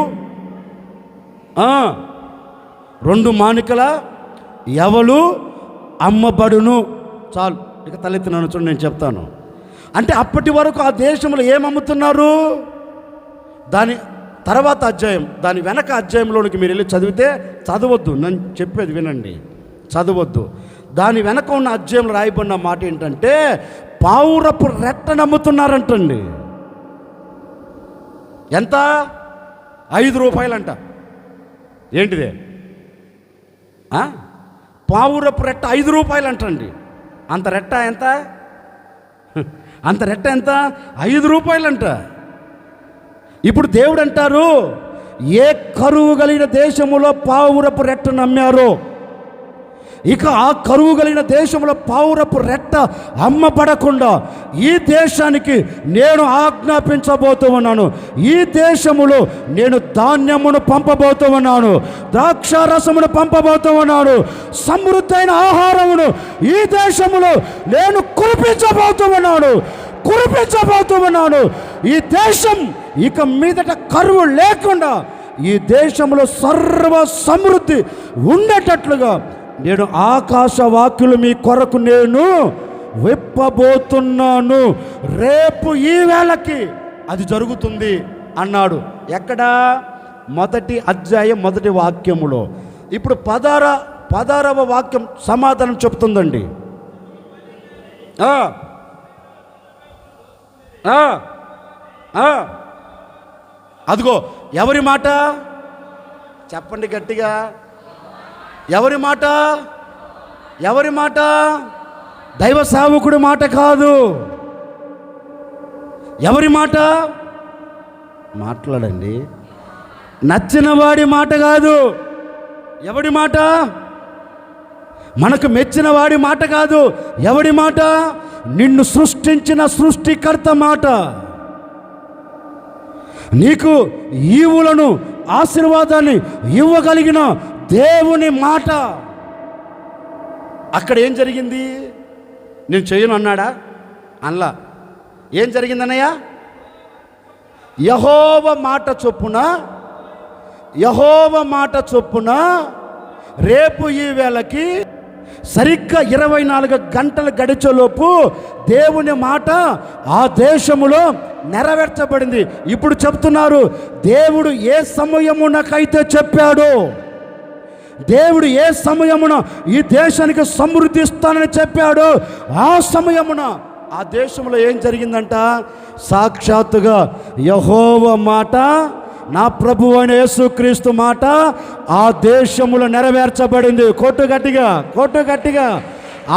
2 మానికల ఎవలు అమ్మబడును. చాలు, ఇక తలెత్తినాను చూడండి, నేను చెప్తాను. అంటే అప్పటి వరకు ఆ దేశంలో ఏమమ్ముతున్నారు? దాని తర్వాత అధ్యాయం, దాని వెనక అధ్యాయంలోనికి మీరు వెళ్ళి చదివితే, చదవద్దు, నేను చెప్పేది వినండి, చదవద్దు. దాని వెనక ఉన్న అధ్యాయంలో రాయబడిన మాట ఏంటంటే, పావురపు రెట్ట నమ్ముతున్నారంటండి. ఎంత? 5 రూపాయలంట. ఏంటిదే? పావురపు రెట్ట 5 రూపాయలంటండి. అంత రెట్ట ఎంత? 5 రూపాయలంట. ఇప్పుడు దేవుడు అంటారు, ఏ కరువు కలిగిన దేశములో పావురపు రెట్టను అమ్మారో, ఇక ఆ కరువు కలిగిన దేశంలో పౌరపు రెట్ట అమ్మబడకుండా ఈ దేశానికి నేను ఆజ్ఞాపించబోతూ ఉన్నాను. ఈ దేశములో నేను ధాన్యమును పంపబోతూ ఉన్నాను, ద్రాక్షారసమును పంపబోతూ ఉన్నాను, సమృద్ధైన ఆహారమును ఈ దేశములో నేను కురిపించబోతూ ఉన్నాను. ఈ దేశం ఇక మీదట కరువు లేకుండా ఈ దేశంలో సర్వ సమృద్ధి ఉండేటట్లుగా నేను ఆకాశ వాక్యులు మీ కొరకు నేను విప్పబోతున్నాను. రేపు ఈ వేళకి అది జరుగుతుంది అన్నాడు. ఎక్కడా? 1వ అధ్యాయం 1వ వాక్యములో. ఇప్పుడు 16వ వాక్యం సమాధానం చెప్తుందండి. అదిగో ఎవరి మాట చెప్పండి గట్టిగా. ఎవరి మాట? దైవ సేవకుడి మాట కాదు. ఎవరి మాట? మాట్లాడండి. నచ్చిన వాడి మాట కాదు. ఎవడి మాట? మనకు మెచ్చిన వాడి మాట కాదు. ఎవడి మాట? నిన్ను సృష్టించిన సృష్టికర్త మాట. నీకు ఈవులను ఆశీర్వాదాన్ని ఇవ్వగలిగిన దేవుని మాట. అక్కడ ఏం జరిగింది? నేను చేయను అన్నాడా? అనలా. ఏం జరిగిందన్నయ్య? యెహోవా మాట చొప్పున రేపు ఈ వేళకి సరిగ్గా 24 గంటలు గడిచేలోపు దేవుని మాట ఆ దేశములో నెరవేర్చబడింది. ఇప్పుడు చెప్తున్నారు, దేవుడు ఏ సమయమునకైతే చెప్పాడో, దేవుడు ఏ సమయమున ఈ దేశానికి సమృద్ధి ఇస్తానని చెప్పాడో ఆ సమయమున ఆ దేశంలో ఏం జరిగిందంట? సాక్షాత్తుగా యెహోవా మాట, నా ప్రభువు అయిన యేసుక్రీస్తు మాట ఆ దేశములో నెరవేర్చబడింది. కొట్టు గట్టిగా.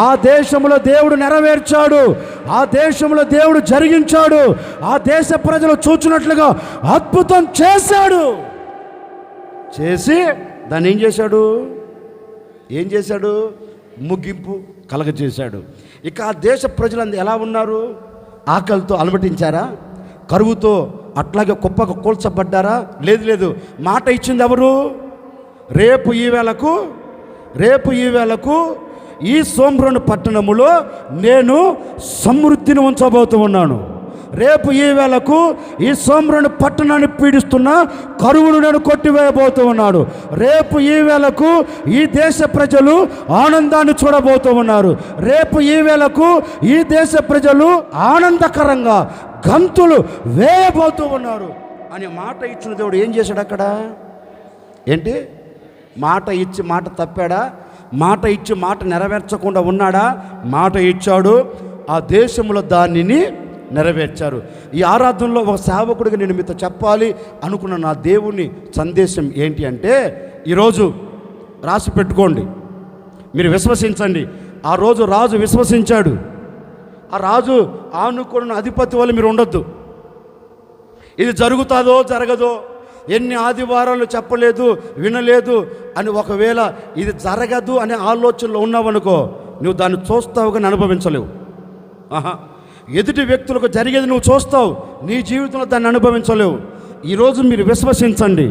ఆ దేశంలో దేవుడు నెరవేర్చాడు. ఆ దేశంలో దేవుడు జరిగించాడు. ఆ దేశ ప్రజలు చూచినట్లుగా అద్భుతం చేసి దాన్ని ఏం చేశాడు? ముగింపు కలగజేశాడు. ఇక ఆ దేశ ప్రజలందరూ ఎలా ఉన్నారు? ఆకలితో అలమటించారా? కరువుతో అట్లాగే కుప్పకు కూల్చబడ్డారా? లేదు. మాట ఇచ్చింది ఎవరు? రేపు ఈ వేళకు ఈ సోమ్రోను పట్టణములో నేను సమృద్ధిని ఉంచబోతూ ఉన్నాను. రేపు ఈ వేళకు ఈ సోమ్రోను పట్టణాన్ని పీడిస్తున్న కరువును నేను కొట్టివేయబోతూ ఉన్నాడు. రేపు ఈ వేళకు ఈ దేశ ప్రజలు ఆనందాన్ని చూడబోతూ ఉన్నారు. రేపు ఈ వేళకు ఈ దేశ ప్రజలు ఆనందకరంగా గంతులు వేయబోతూ ఉన్నారు అని మాట ఇచ్చిన దేవుడు ఏం చేశాడు అక్కడ? ఏంటి? మాట ఇచ్చి మాట తప్పాడా? మాట ఇచ్చి మాట నెరవేర్చకుండా ఉన్నాడా? మాట ఇచ్చాడు. ఆ దేశంలో దానిని నెరవేర్చారు. ఈ ఆరాధనలో ఒక సేవకుడిగా నేను మీతో చెప్పాలి అనుకున్న నా దేవుని సందేశం ఏంటి అంటే, ఈరోజు రాసి పెట్టుకోండి, మీరు విశ్వసించండి. ఆ రోజు రాజు విశ్వసించాడు. ఆ రాజు ఆనుకున్న అధిపతి వల్ల మీరు ఉండొద్దు. ఇది జరుగుతుందో జరగదో, ఎన్ని ఆదివారాలు చెప్పలేదు వినలేదు అని ఒకవేళ ఇది జరగదు అనే ఆలోచనలో ఉన్నావనుకో, నువ్వు దాన్ని చూస్తావు కానీ అనుభవించలేవు. ఎదుటి వ్యక్తులకు జరిగేది నువ్వు చూస్తావు, నీ జీవితంలో దాన్ని అనుభవించలేవు. ఈరోజు మీరు విశ్వసించండి.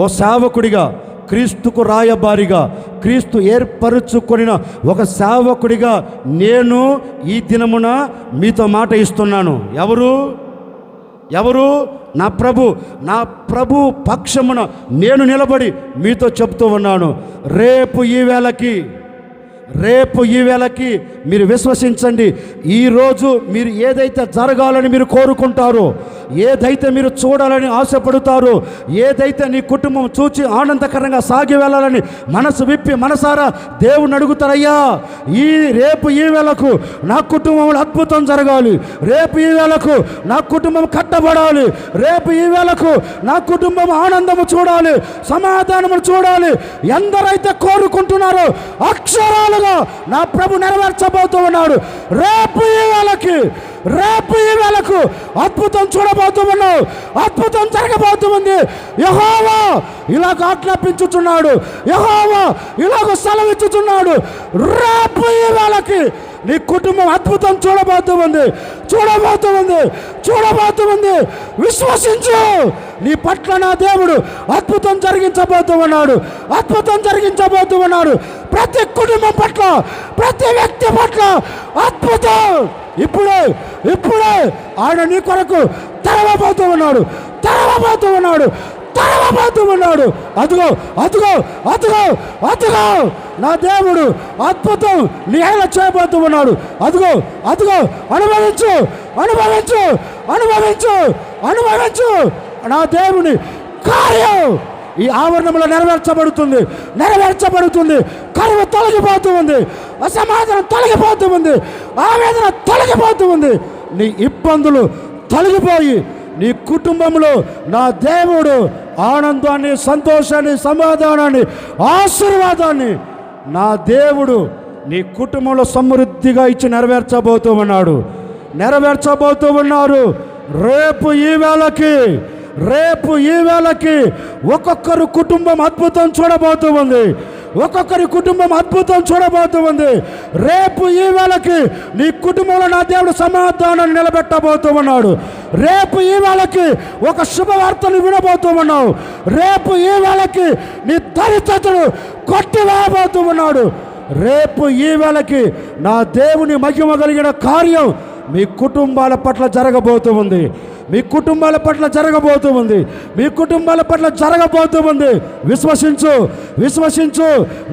ఓ సేవకుడిగా, క్రీస్తుకు రాయబారిగా, క్రీస్తు ఏర్పరుచుకొనిన ఒక సేవకుడిగా నేను ఈ దినమున మీతో మాట ఇస్తున్నాను. ఎవరు? నా ప్రభు పక్షమున నేను నిలబడి మీతో చెప్తూ ఉన్నాను. రేపు ఈ వేళకి మీరు విశ్వసించండి. ఈరోజు మీరు ఏదైతే జరగాలని మీరు కోరుకుంటారో, ఏదైతే మీరు చూడాలని ఆశపడతారో, ఏదైతే నీ కుటుంబం చూచి ఆనందకరంగా సాగి వెళ్ళాలని మనసు విప్పి మనసారా దేవుని అడుగుతారయ్యా, రేపు ఈ వేళకు నా కుటుంబంలో అద్భుతం జరగాలి, రేపు ఈ వేళకు నా కుటుంబం కట్టబడాలి, రేపు ఈ వేళకు నా కుటుంబం ఆనందము చూడాలి, సమాధానము చూడాలి. ఎందరైతే కోరుకుంటున్నారో అక్షరాలు అదుగో నా ప్రభు నెరవేర్చబోతూ ఉన్నాడు. రేపు ఈ వేళకు అద్భుతం చూడబోతూ ఉన్నావు. అద్భుతం జరగబోతుంది. యెహోవా ఇలాగ ఆజ్ఞాపించుచున్నాడు. యెహోవా ఇలాగ సెలవిచ్చుచున్నాడు. రేపు ఈ వేళకి నీ కుటుంబం అద్భుతం చూడబోతుంది. విశ్వసించు. నీ పట్ల నా దేవుడు అద్భుతం జరిగించబోతూ ఉన్నాడు. ప్రతి కుటుంబం పట్ల, ప్రతి వ్యక్తి పట్ల అద్భుతం ఇప్పుడే ఆయన నీ కొరకు తెరవబోతూ ఉన్నాడు. అదుగో నా దేవుడు అద్భుతం నీ ఏళ్ళ చేయబోతూ ఉన్నాడు. అదుగో అనుభవించు. నా దేవుని కార్యం ఈ ఆవరణంలో నెరవేర్చబడుతుంది. కరువు తొలగిపోతూ ఉంది. అసమాధానం తొలగిపోతూ ఉంది. ఆవేదన తొలగిపోతూ ఉంది. నీ ఇబ్బందులు తొలగిపోయి నీ కుటుంబంలో నా దేవుడు ఆనందాన్ని, సంతోషాన్ని, సమాధానాన్ని, ఆశీర్వాదాన్ని నా దేవుడు నీ కుటుంబంలో సమృద్ధిగా ఇచ్చి నెరవేర్చబోతూ ఉన్నారు. రేపు ఈ వేళకి ఒక్కొక్కరు కుటుంబం అద్భుతం చూడబోతూ ఉంది. రేపు ఈ వేళకి నీ కుటుంబంలో నా దేవుడు సమాధానాన్ని నిలబెట్టబోతూ ఉన్నాడు. రేపు ఈ వేళకి ఒక శుభవార్తను వినబోతూ ఉన్నావు. రేపు ఈ వేళకి నీ దరిద్రతను కొట్టివేయబోతూ ఉన్నాడు. రేపు ఈ వేళకి నా దేవుని మహిమ కలిగిన కార్యం మీ కుటుంబాల పట్ల జరగబోతుంది. విశ్వసించు.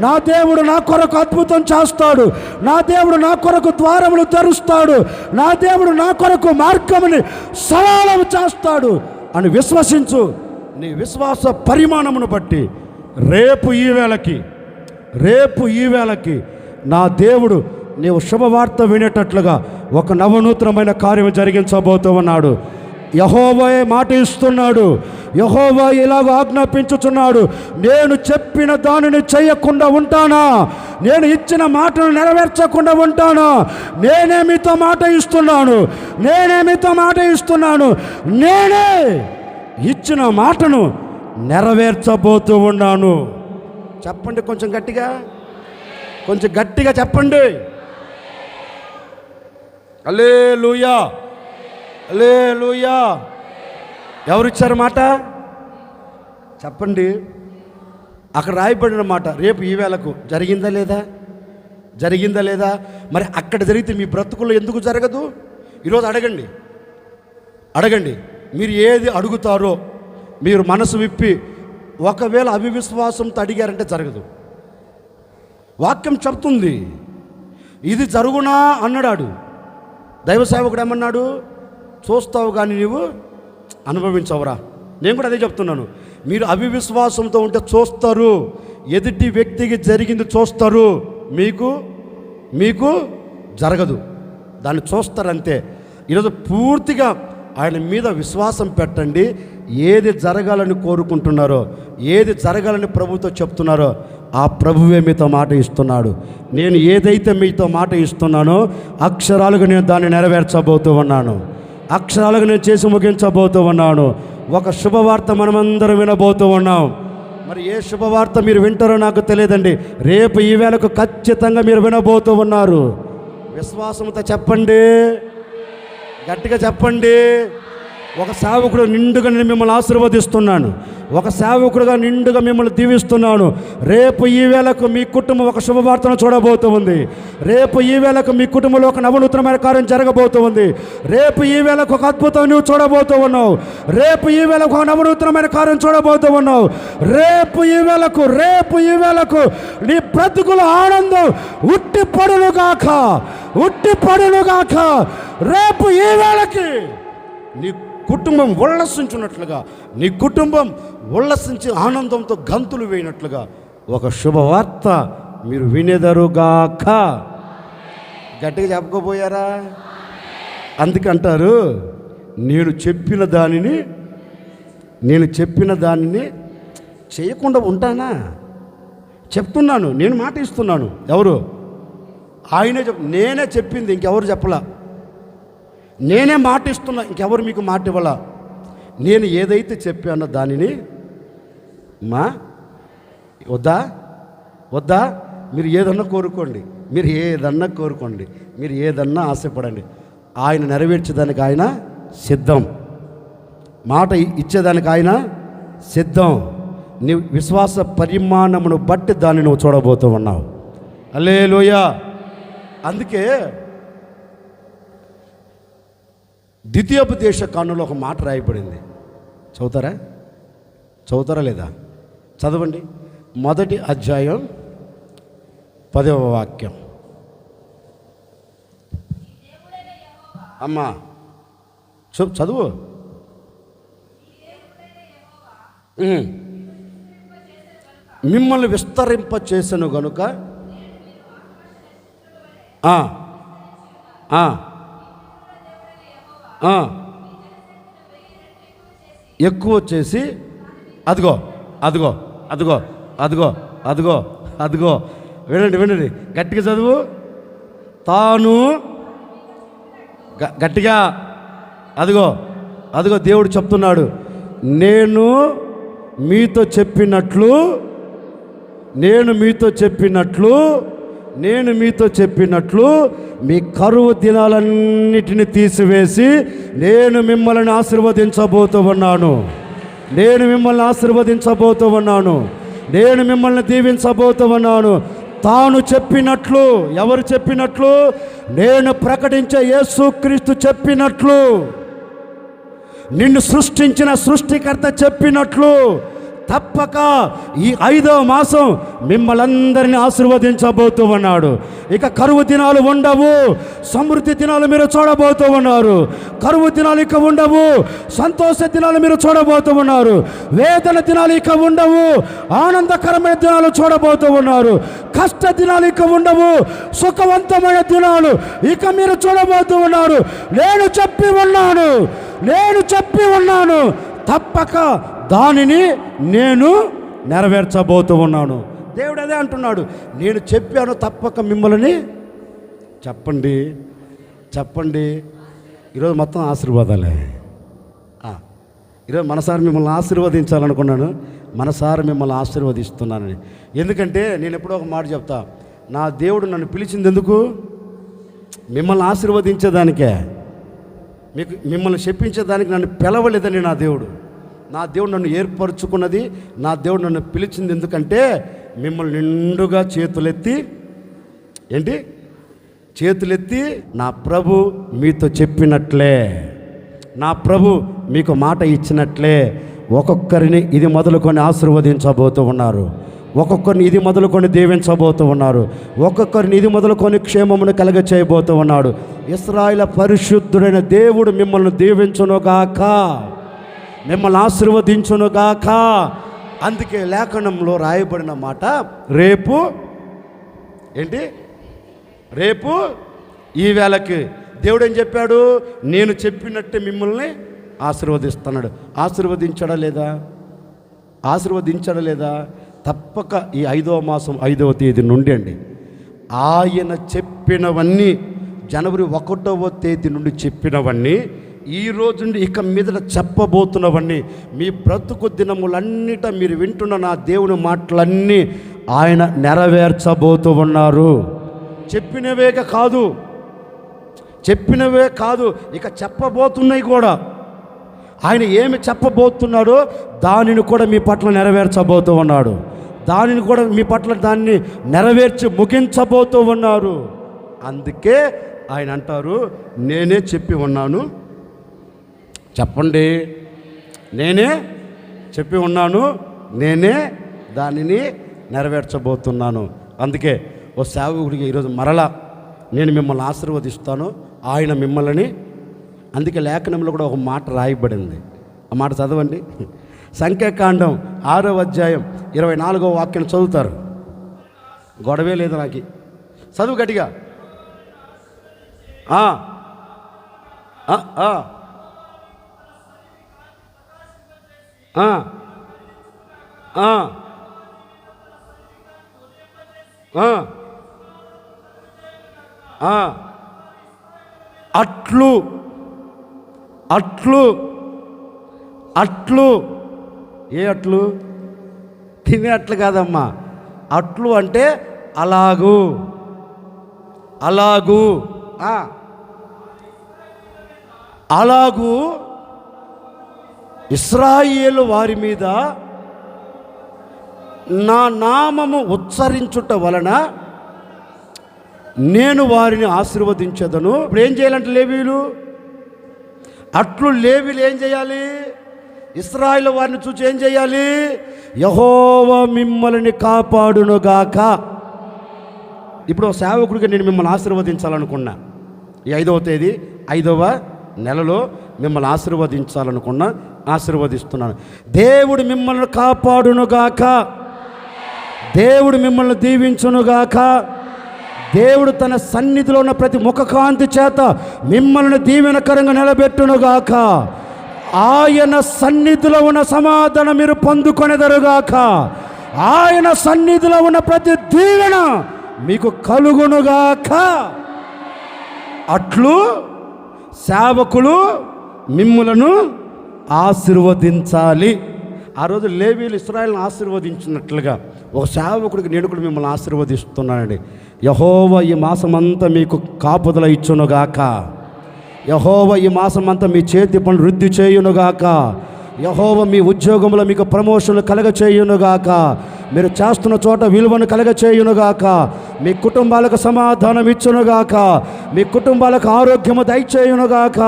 నా దేవుడు నా కొరకు అద్భుతం చేస్తాడు. నా దేవుడు నా కొరకు ద్వారములు తెరుస్తాడు. నా దేవుడు నా కొరకు మార్గముని సరళం చేస్తాడు అని విశ్వసించు. నీ విశ్వాస పరిమాణమును బట్టి రేపు ఈ వేళకి నా దేవుడు నీవు శుభవార్త వినేటట్లుగా ఒక నవనూతనమైన కార్యం జరిగించబోతూ ఉన్నాడు. యెహోవాయే మాట ఇస్తున్నాడు. యెహోవా ఇలాగ ఆజ్ఞాపించుచున్నాడు. నేను చెప్పిన దానిని చేయకుండా ఉంటానా? నేను ఇచ్చిన మాటను నెరవేర్చకుండా ఉంటానా? నేనే మీతో మాట ఇస్తున్నాను. నేనే ఇచ్చిన మాటను నెరవేర్చబోతూ ఉన్నాను. చెప్పండి, కొంచెం గట్టిగా చెప్పండి. హల్లెలూయా. ఎవరిచ్చారు మాట? చెప్పండి. అక్కడ రాయబడిన మాట రేపు ఈ వేళకు జరిగిందా లేదా? మరి అక్కడ జరిగితే మీ బ్రతుకుల్లో ఎందుకు జరగదు? ఈరోజు అడగండి. మీరు ఏది అడుగుతారో మీరు మనసు విప్పి ఒకవేళ అవిశ్వాసంతో అడిగారంటే జరగదు. వాక్యం చెప్తుంది ఇది జరుగునా అన్నాడు. దైవ సేవకుడు ఏమన్నాడు? చూస్తావు కానీ నీవు అనుభవించవురా. నేను కూడా అదే చెప్తున్నాను. మీరు అవిశ్వాసంతో ఉంటే చూస్తారు, ఎదుటి వ్యక్తికి జరిగింది చూస్తారు, మీకు జరగదు. దాన్ని చూస్తారంతే. ఈరోజు పూర్తిగా ఆయన మీద విశ్వాసం పెట్టండి. ఏది జరగాలని కోరుకుంటున్నారో, ఏది జరగాలని ప్రభుతో చెప్తున్నారో ఆ ప్రభువే మీతో మాట ఇస్తున్నాడు. నేను ఏదైతే మీతో మాట ఇస్తున్నానో అక్షరాలుగా నేను దాన్ని నెరవేర్చబోతూ ఉన్నాను. అక్షరాలుగా నేను చేసి ముగించబోతూ ఉన్నాను. ఒక శుభవార్త మనమందరం వినబోతూ ఉన్నాం. మరి ఏ శుభవార్త మీరు వింటారో నాకు తెలియదండి. రేపు ఈ వేళకు ఖచ్చితంగా మీరు వినబోతూ ఉన్నారు. విశ్వాసంతో చెప్పండి, గట్టిగా చెప్పండి. ఒక సేవకుడు నిండుగా నేను మిమ్మల్ని ఆశీర్వదిస్తున్నాను. ఒక సేవకుడుగా నిండుగా మిమ్మల్ని దీవిస్తున్నాను. రేపు ఈ వేళకు మీ కుటుంబం ఒక శుభవార్తను చూడబోతూ ఉంది. రేపు ఈ వేళకు మీ కుటుంబంలో ఒక నవనూతనమైన కార్యం జరగబోతూ ఉంది. రేపు ఈ వేళకు ఒక అద్భుతం నువ్వు చూడబోతూ ఉన్నావు. రేపు ఈ వేళకు ఒక నవనూతనమైన కార్యం చూడబోతూ ఉన్నావు. రేపు ఈ వేళకు నీ బ్రతుకుల ఆనందం ఉట్టి పడునుగాక. రేపు ఈ వేళకి నీ కుటుంబం ఉల్లసించున్నట్లుగా, నీ కుటుంబం ఉల్లసించి ఆనందంతో గంతులు వేయినట్లుగా ఒక శుభవార్త మీరు వినేదరుగాక. గట్టిగా చెప్పుకోబోయారా? అందుకంటారు నేను చెప్పిన దానిని చేయకుండా ఉంటానా? చెప్తున్నాను, నేను మాట ఇస్తున్నాను. ఎవరు? ఆయనే నేనే చెప్పింది, ఇంకెవరు చెప్పలా. నేనే మాట ఇస్తున్నా, ఇంకెవరు మీకు మాట ఇవ్వాలా. నేను ఏదైతే చెప్పానో దానిని మా వద్దా వద్దా మీరు ఏదన్నా కోరుకోండి, మీరు ఏదన్నా ఆశపడండి, ఆయన నెరవేర్చేదానికి ఆయన సిద్ధం. మాట ఇచ్చేదానికి ఆయన సిద్ధం. నీ విశ్వాస పరిమాణమును బట్టి దాన్ని నువ్వు చూడబోతూ ఉన్నావు. హల్లెలూయా. అందుకే ద్వితీయోపదేశ కాండంలో ఒక మాట రాయబడింది. చదువుతారా లేదా? చదవండి. 1వ అధ్యాయం 10వ వాక్యం. అమ్మా చదువు. మిమ్మల్ని విస్తరింప చేసెను గనుక ఎక్కువ చేసి అదిగో అదిగో అదిగో అదిగో అదిగో అదిగో వినండి గట్టిగా చదువు. తాను గట్టిగా అదిగో అదిగో దేవుడు చెప్తున్నాడు, నేను మీతో చెప్పినట్లు మీ కరువు దినాలన్నిటిని తీసివేసి నేను మిమ్మల్ని ఆశీర్వదించబోతూ ఉన్నాను. నేను మిమ్మల్ని దీవించబోతూ ఉన్నాను. తాను చెప్పినట్లు, ఎవరు చెప్పినట్లు? నేను ప్రకటించే యేసుక్రీస్తు చెప్పినట్లు, నిన్ను సృష్టించిన సృష్టికర్త చెప్పినట్లు తప్పక ఈ 5వ మాసం మిమ్మల్ందరినీ ఆశీర్వదించబోతూ ఉన్నాడు. ఇక కరువు దినాలు ఉండవు, సమృద్ధి దినాలు మీరు చూడబోతూ ఉన్నారు. కరువు దినాలు ఇక ఉండవు, సంతోష దినాలు మీరు చూడబోతూ ఉన్నారు. వేదన దినాలు ఇక ఉండవు, ఆనందకరమైన దినాలు చూడబోతూ ఉన్నారు. కష్ట దినాలు ఇక ఉండవు, సుఖవంతమైన దినాలు ఇక మీరు చూడబోతూ ఉన్నారు. నేను చెప్పి ఉన్నాను తప్పక దానిని నేను నెరవేర్చబోతూ ఉన్నాను. దేవుడు అదే అంటున్నాడు, నేను చెప్పాను తప్పక మిమ్మల్ని. చెప్పండి ఈరోజు మొత్తం ఆశీర్వాదాలే. ఈరోజు మనసారి మిమ్మల్ని ఆశీర్వదించాలనుకున్నాను, మనసారి మిమ్మల్ని ఆశీర్వదిస్తున్నానని. ఎందుకంటే నేను ఎప్పుడో ఒక మాట చెప్తా, నా దేవుడు నన్ను పిలిచింది ఎందుకు? మిమ్మల్ని ఆశీర్వదించేదానికే. మిమ్మల్ని చెప్పించేదానికి నన్ను పిలవలేదని నా దేవుడు నన్ను ఏర్పరచుకున్నది, నా దేవుడు నన్ను పిలిచింది ఎందుకంటే మిమ్మల్ని నిండుగా చేతులెత్తి నా ప్రభు మీతో చెప్పినట్లే, నా ప్రభు మీకు మాట ఇచ్చినట్లే ఒక్కొక్కరిని ఇది మొదలుకొని ఆశీర్వదించబోతూ ఉన్నారు. ఒక్కొక్కరిని ఇది మొదలుకొని దీవించబోతూ ఉన్నారు. ఒక్కొక్కరిని ఇది మొదలుకొని క్షేమమును కలగ చేయబోతూ ఉన్నాడు. ఇశ్రాయేలు పరిశుద్ధుడైన దేవుడు మిమ్మల్ని దీవించునుగాక, మిమ్మల్ని ఆశీర్వదించునుగాక. అందుకే లేఖనంలో రాయబడిన మాట, రేపు ఈ వేళకి దేవుడు ఏం చెప్పాడు? నేను చెప్పినట్టే మిమ్మల్ని ఆశీర్వదిస్తున్నాడు. ఆశీర్వదించడా లేదా? తప్పక ఈ 5వ మాసం 5వ తేదీ నుండి అండి, ఆయన చెప్పినవన్నీ, జనవరి 1వ తేదీ నుండి చెప్పినవన్నీ, ఈ రోజు నుండి ఇక మీదట చెప్పబోతున్నవన్నీ, మీ బ్రతుకు దినములన్నిట మీరు వింటున్న నా దేవుని మాటలన్నీ ఆయన నెరవేర్చబోతూ ఉన్నారు. చెప్పినవే కాదు, ఇక చెప్పబోతున్నాయి కూడా. ఆయన ఏమి చెప్పబోతున్నాడో దానిని కూడా మీ పట్ల నెరవేర్చబోతూ ఉన్నాడు. దానిని కూడా మీ పట్ల దాన్ని నెరవేర్చి ముగించబోతూ ఉన్నారు. అందుకే ఆయన అంటారు, నేనే చెప్పి ఉన్నాను. చెప్పండి, నేనే చెప్పి ఉన్నాను, నేనే దానిని నెరవేర్చబోతున్నాను. అందుకే ఓ సేవకుడికి ఈరోజు మరలా నేను మిమ్మల్ని ఆశీర్వదిస్తాను, ఆయన మిమ్మల్ని. అందుకే లేఖనంలో కూడా ఒక మాట రాయబడింది, ఆ మాట చదవండి. సంఖ్యాకాండం 6వ అధ్యాయం 24వ వాక్యం చదువుతారు. గొడవే లేదు నాకు, చదువు గట్టిగా. అట్లు అట్లు అట్లు ఏ అట్లు? తినే అట్లు కాదమ్మా. అట్లు అంటే అలాగూ అలాగూ అలాగూ ఇశ్రాయేలు వారి మీద నా నామము ఉచ్చరించుట వలన నేను వారిని ఆశీర్వదించదను. ఇప్పుడు ఏం చేయాలంటే లేవీలు, అట్లు లేవీలు ఏం చేయాలి? ఇశ్రాయేలు వారిని చూసి ఏం చేయాలి? యెహోవా మిమ్మల్ని కాపాడునుగాక. ఇప్పుడు సేవకుడిగా నేను మిమ్మల్ని ఆశీర్వదించాలనుకున్నా. ఈ 5వ తేదీ 5వ నెలలో మిమ్మల్ని ఆశీర్వదించాలనుకున్నా, ఆశీర్వదిస్తున్నాను. దేవుడు మిమ్మల్ని కాపాడునుగాక, దేవుడు మిమ్మల్ని దీవించునుగాక, దేవుడు తన సన్నిధిలో ఉన్న ప్రతి ముఖకాంతి చేత మిమ్మల్ని దీవెనకరంగా నిలబెట్టునుగాక, ఆయన సన్నిధిలో ఉన్న సమాధానం మీరు పొందుకొనెదరుగాక, ఆయన సన్నిధిలో ఉన్న ప్రతి దీవెన మీకు కలుగునుగాక. అట్లు సేవకులు మిమ్ములను ఆశీర్వదించాలి. ఆ రోజు లేవీలు ఇశ్రాయేలును ఆశీర్వదించినట్లుగా ఒక సేవకుడికి నేను కూడా మిమ్మల్ని ఆశీర్వదిస్తున్నానండి. యెహోవా ఈ మాసమంతా మీకు కాపుదల ఇచ్చునుగాక, యెహోవా ఈ మాసమంతా మీ చేతి పనులు వృద్ధి చేయునుగాక, యెహోవా మీ ఉద్యోగంలో మీకు ప్రమోషన్లు కలగ చేయునుగాక, మీరు చేస్తున్న చోట విలువను కలగ చేయునుగాక, మీ కుటుంబాలకు సమాధానం ఇచ్చునుగాక, మీ కుటుంబాలకు ఆరోగ్యము దయచేయునుగాక,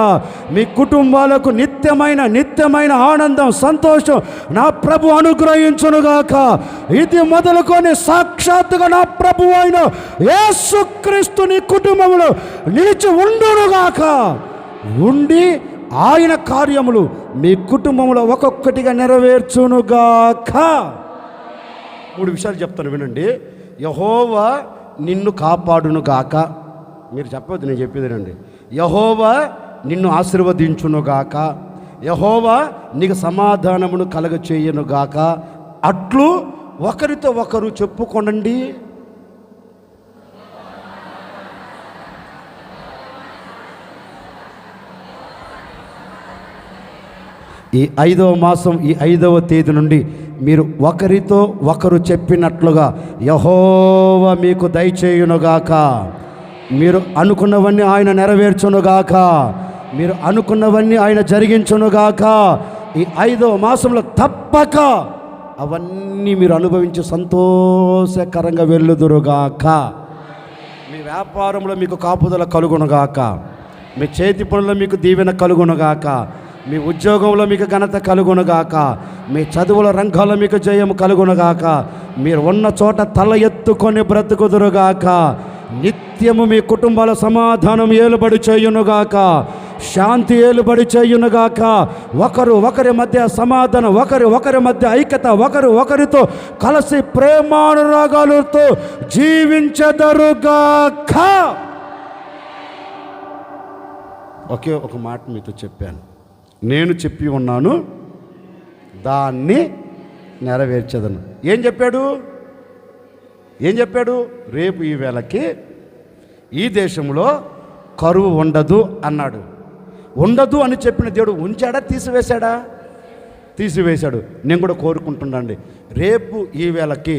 మీ కుటుంబాలకు నిత్యమైన ఆనందం సంతోషం నా ప్రభు అనుగ్రహించునుగాక. ఇది మొదలుకొని సాక్షాత్తుగా నా ప్రభు అయిన యేసుక్రీస్తు నీ కుటుంబంలో నిలిచి ఉండునుగాక. ఉండి ఆయన కార్యములు మీ కుటుంబంలో ఒక్కొక్కటిగా నెరవేర్చునుగాక. 3 విషయాలు చెప్తాను వినండి. యెహోవా నిన్ను కాపాడునుగాక. మీరు చెప్పవద్దు, నేను చెప్పేదేనండి. యెహోవా నిన్ను ఆశీర్వదించునుగాక, యెహోవా నీకు సమాధానమును కలగ చేయునుగాక. అట్లు ఒకరితో ఒకరు చెప్పుకోనండి. ఈ 5వ మాసం ఈ 5వ తేదీ నుండి మీరు ఒకరితో ఒకరు చెప్పినట్లుగా యెహోవా మీకు దయచేయునుగాక, మీరు అనుకున్నవన్నీ ఆయన నెరవేర్చునుగాక, మీరు అనుకున్నవన్నీ ఆయన జరిగించునుగాక. ఈ 5వ మాసంలో తప్పక అవన్నీ మీరు అనుభవించి సంతోషకరంగా వెళ్ళుదురుగాక. మీ వ్యాపారంలో మీకు కాపుదల కలుగునుగాక, మీ చేతి పనుల్లో మీకు దీవెన కలుగునుగాక, మీ ఉద్యోగంలో మీకు ఘనత కలుగునుగాక, మీ చదువుల రంగాల్లో మీకు జయం కలుగునుగాక, మీరు ఉన్న చోట తల ఎత్తుకొని బ్రతుకుదురుగాక. నిత్యము మీ కుటుంబాల సమాధానం ఏలుబడి చేయునుగాక, శాంతి ఏలుబడి చేయునుగాక. ఒకరి మధ్య సమాధానం, ఒకరి మధ్య ఐక్యత, ఒకరితో కలిసి ప్రేమానురాగాలతో జీవించెదరుగాక. ఒకే ఒక మాట మీతో చెప్పాను, నేను చెప్పి ఉన్నాను దాన్ని నెరవేర్చదను. ఏం చెప్పాడు? రేపు ఈ వేళకి ఈ దేశంలో కరువు ఉండదు అన్నాడు. ఉండదు అని చెప్పిన దేవుడు ఉంచాడా, తీసివేశాడా? తీసివేశాడు. నేను కూడా కోరుకుంటున్నాండి, రేపు ఈ వేళకి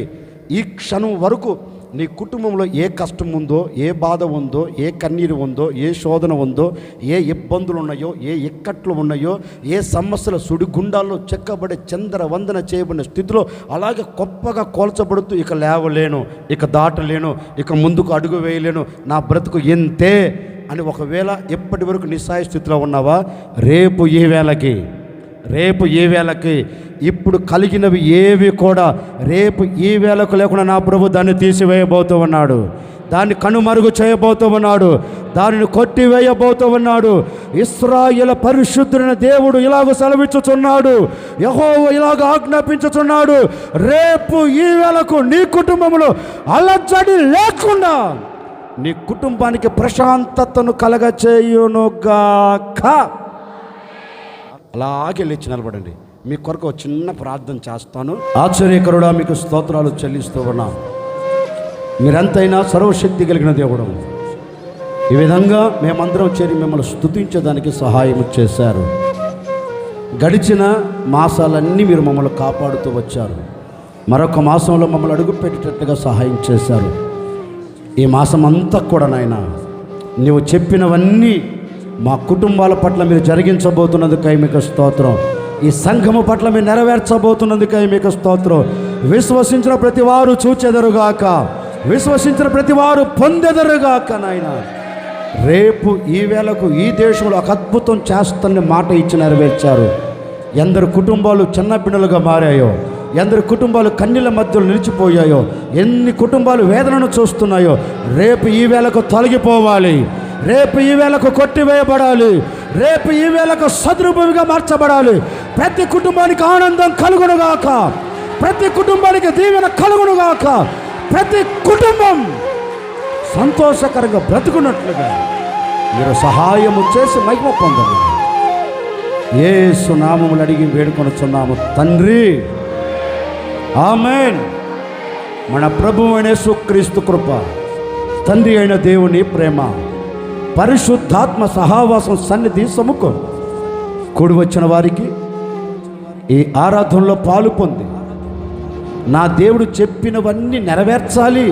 ఈ క్షణం వరకు నీ కుటుంబంలో ఏ కష్టం ఉందో, ఏ బాధ ఉందో, ఏ కన్నీరు ఉందో, ఏ శోధన ఉందో, ఏ ఇబ్బందులు ఉన్నాయో, ఏ ఇక్కట్లు ఉన్నాయో, ఏ సమస్యల సుడిగుండాల్లో చెక్కబడి చంద్రవందన చేయబడిన స్థితిలో అలాగే గొప్పగా కోల్చబడుతూ ఇక లేవలేను, ఇక దాటలేను, ఇక ముందుకు అడుగు వేయలేను, నా బ్రతుకు ఎంతే అని ఒకవేళ ఎప్పటి వరకు నిస్సాయ స్థితిలో ఉన్నావా, రేపు ఈ వేళకి ఇప్పుడు కలిగినవి ఏవి కూడా రేపు ఈ వేళకు లేకుండా నా ప్రభు దాన్ని తీసివేయబోతూ ఉన్నాడు, దాన్ని కనుమరుగు చేయబోతూ ఉన్నాడు, దానిని కొట్టివేయబోతూ ఉన్నాడు. ఇశ్రాయేలు పరిశుద్ధుడైన దేవుడు ఇలాగ సెలవిచ్చుచున్నాడు, యెహోవా ఇలాగ ఆజ్ఞాపించుచున్నాడు, రేపు ఈ వేళకు నీ కుటుంబంలో అలజడి లేకుండా నీ కుటుంబానికి ప్రశాంతతను కలగచేయునుగాక. అలాగే లేచి నిలబడండి. మీ కొరకు ఒక చిన్న ప్రార్థన చేస్తాను. ఆశ్చర్యకరుడా మీకు స్తోత్రాలు చెల్లిస్తూ ఉన్నాం. మీరెంతైనా సర్వశక్తి కలిగిన దేవుడు, ఈ విధంగా మేమందరం చేరి మిమ్మల్ని స్తుతించడానికి సహాయం చేశారు. గడిచిన మాసాలన్నీ మీరు మమ్మల్ని కాపాడుతూ వచ్చారు. మరొక మాసంలో మమ్మల్ని అడుగుపెట్టేటట్టుగా సహాయం చేశారు. ఈ మాసం అంతా కూడా నాయనా నీవు చెప్పినవన్నీ మా కుటుంబాల పట్ల మీరు జరిగించబోతున్నందుకై మీకు స్తోత్రం. ఈ సంఘము పట్ల మీరు నెరవేర్చబోతున్నందుకై మీకు స్తోత్రం. విశ్వసించిన ప్రతి వారు చూచెదరుగాక, విశ్వసించిన ప్రతి వారు పొందెదరుగాక. నాయన రేపు ఈ వేళకు ఈ దేశంలో ఒక అద్భుతం చేస్తానని మాట ఇచ్చి నెరవేర్చారు. ఎందరు కుటుంబాలు చిన్న బిడ్డలుగా మారాయో, ఎందరు కుటుంబాలు కన్నీళ్ళ మధ్యలో నిలిచిపోయాయో, ఎన్ని కుటుంబాలు వేదనను చూస్తున్నాయో రేపు ఈ వేళకు తొలగిపోవాలి. రేపు ఈ వేళకు కొట్టివేయబడాలి. రేపు ఈ వేళకు సద్రూపంగా మార్చబడాలి. ప్రతి కుటుంబానికి ఆనందం కలుగునుగాక, ప్రతి కుటుంబానికి దీవెన కలుగునుగాక, ప్రతి కుటుంబం సంతోషకరంగా బ్రతుకున్నట్లుగా మీరు సహాయము చేసి మహిమ పొందండి. యేసు నామములు అడిగి వేడుకొనుచున్నాము తండ్రి, ఆమేన్. మన ప్రభువు అయిన యేసుక్రీస్తు కృప, తండ్రి అయిన దేవుని ప్రేమ, పరిశుద్ధాత్మ సహవాసం సన్నిధి సముఖం కూడి వచ్చిన వారికి ఈ ఆరాధనలో పాలు పొంది నా దేవుడు చెప్పినవన్నీ నెరవేర్చాలి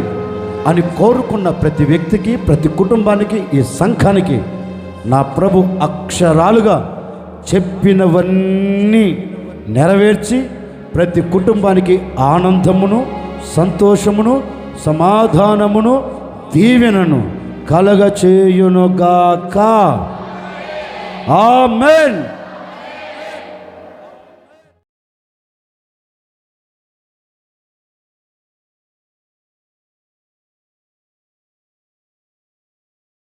అని కోరుకున్న ప్రతి వ్యక్తికి, ప్రతి కుటుంబానికి, ఈ సంఘానికి నా ప్రభు అక్షరాలుగా చెప్పినవన్నీ నెరవేర్చి ప్రతి కుటుంబానికి ఆనందమును, సంతోషమును, సమాధానమును, దీవెనను కలగచేయునుగాక. ఆమేన్.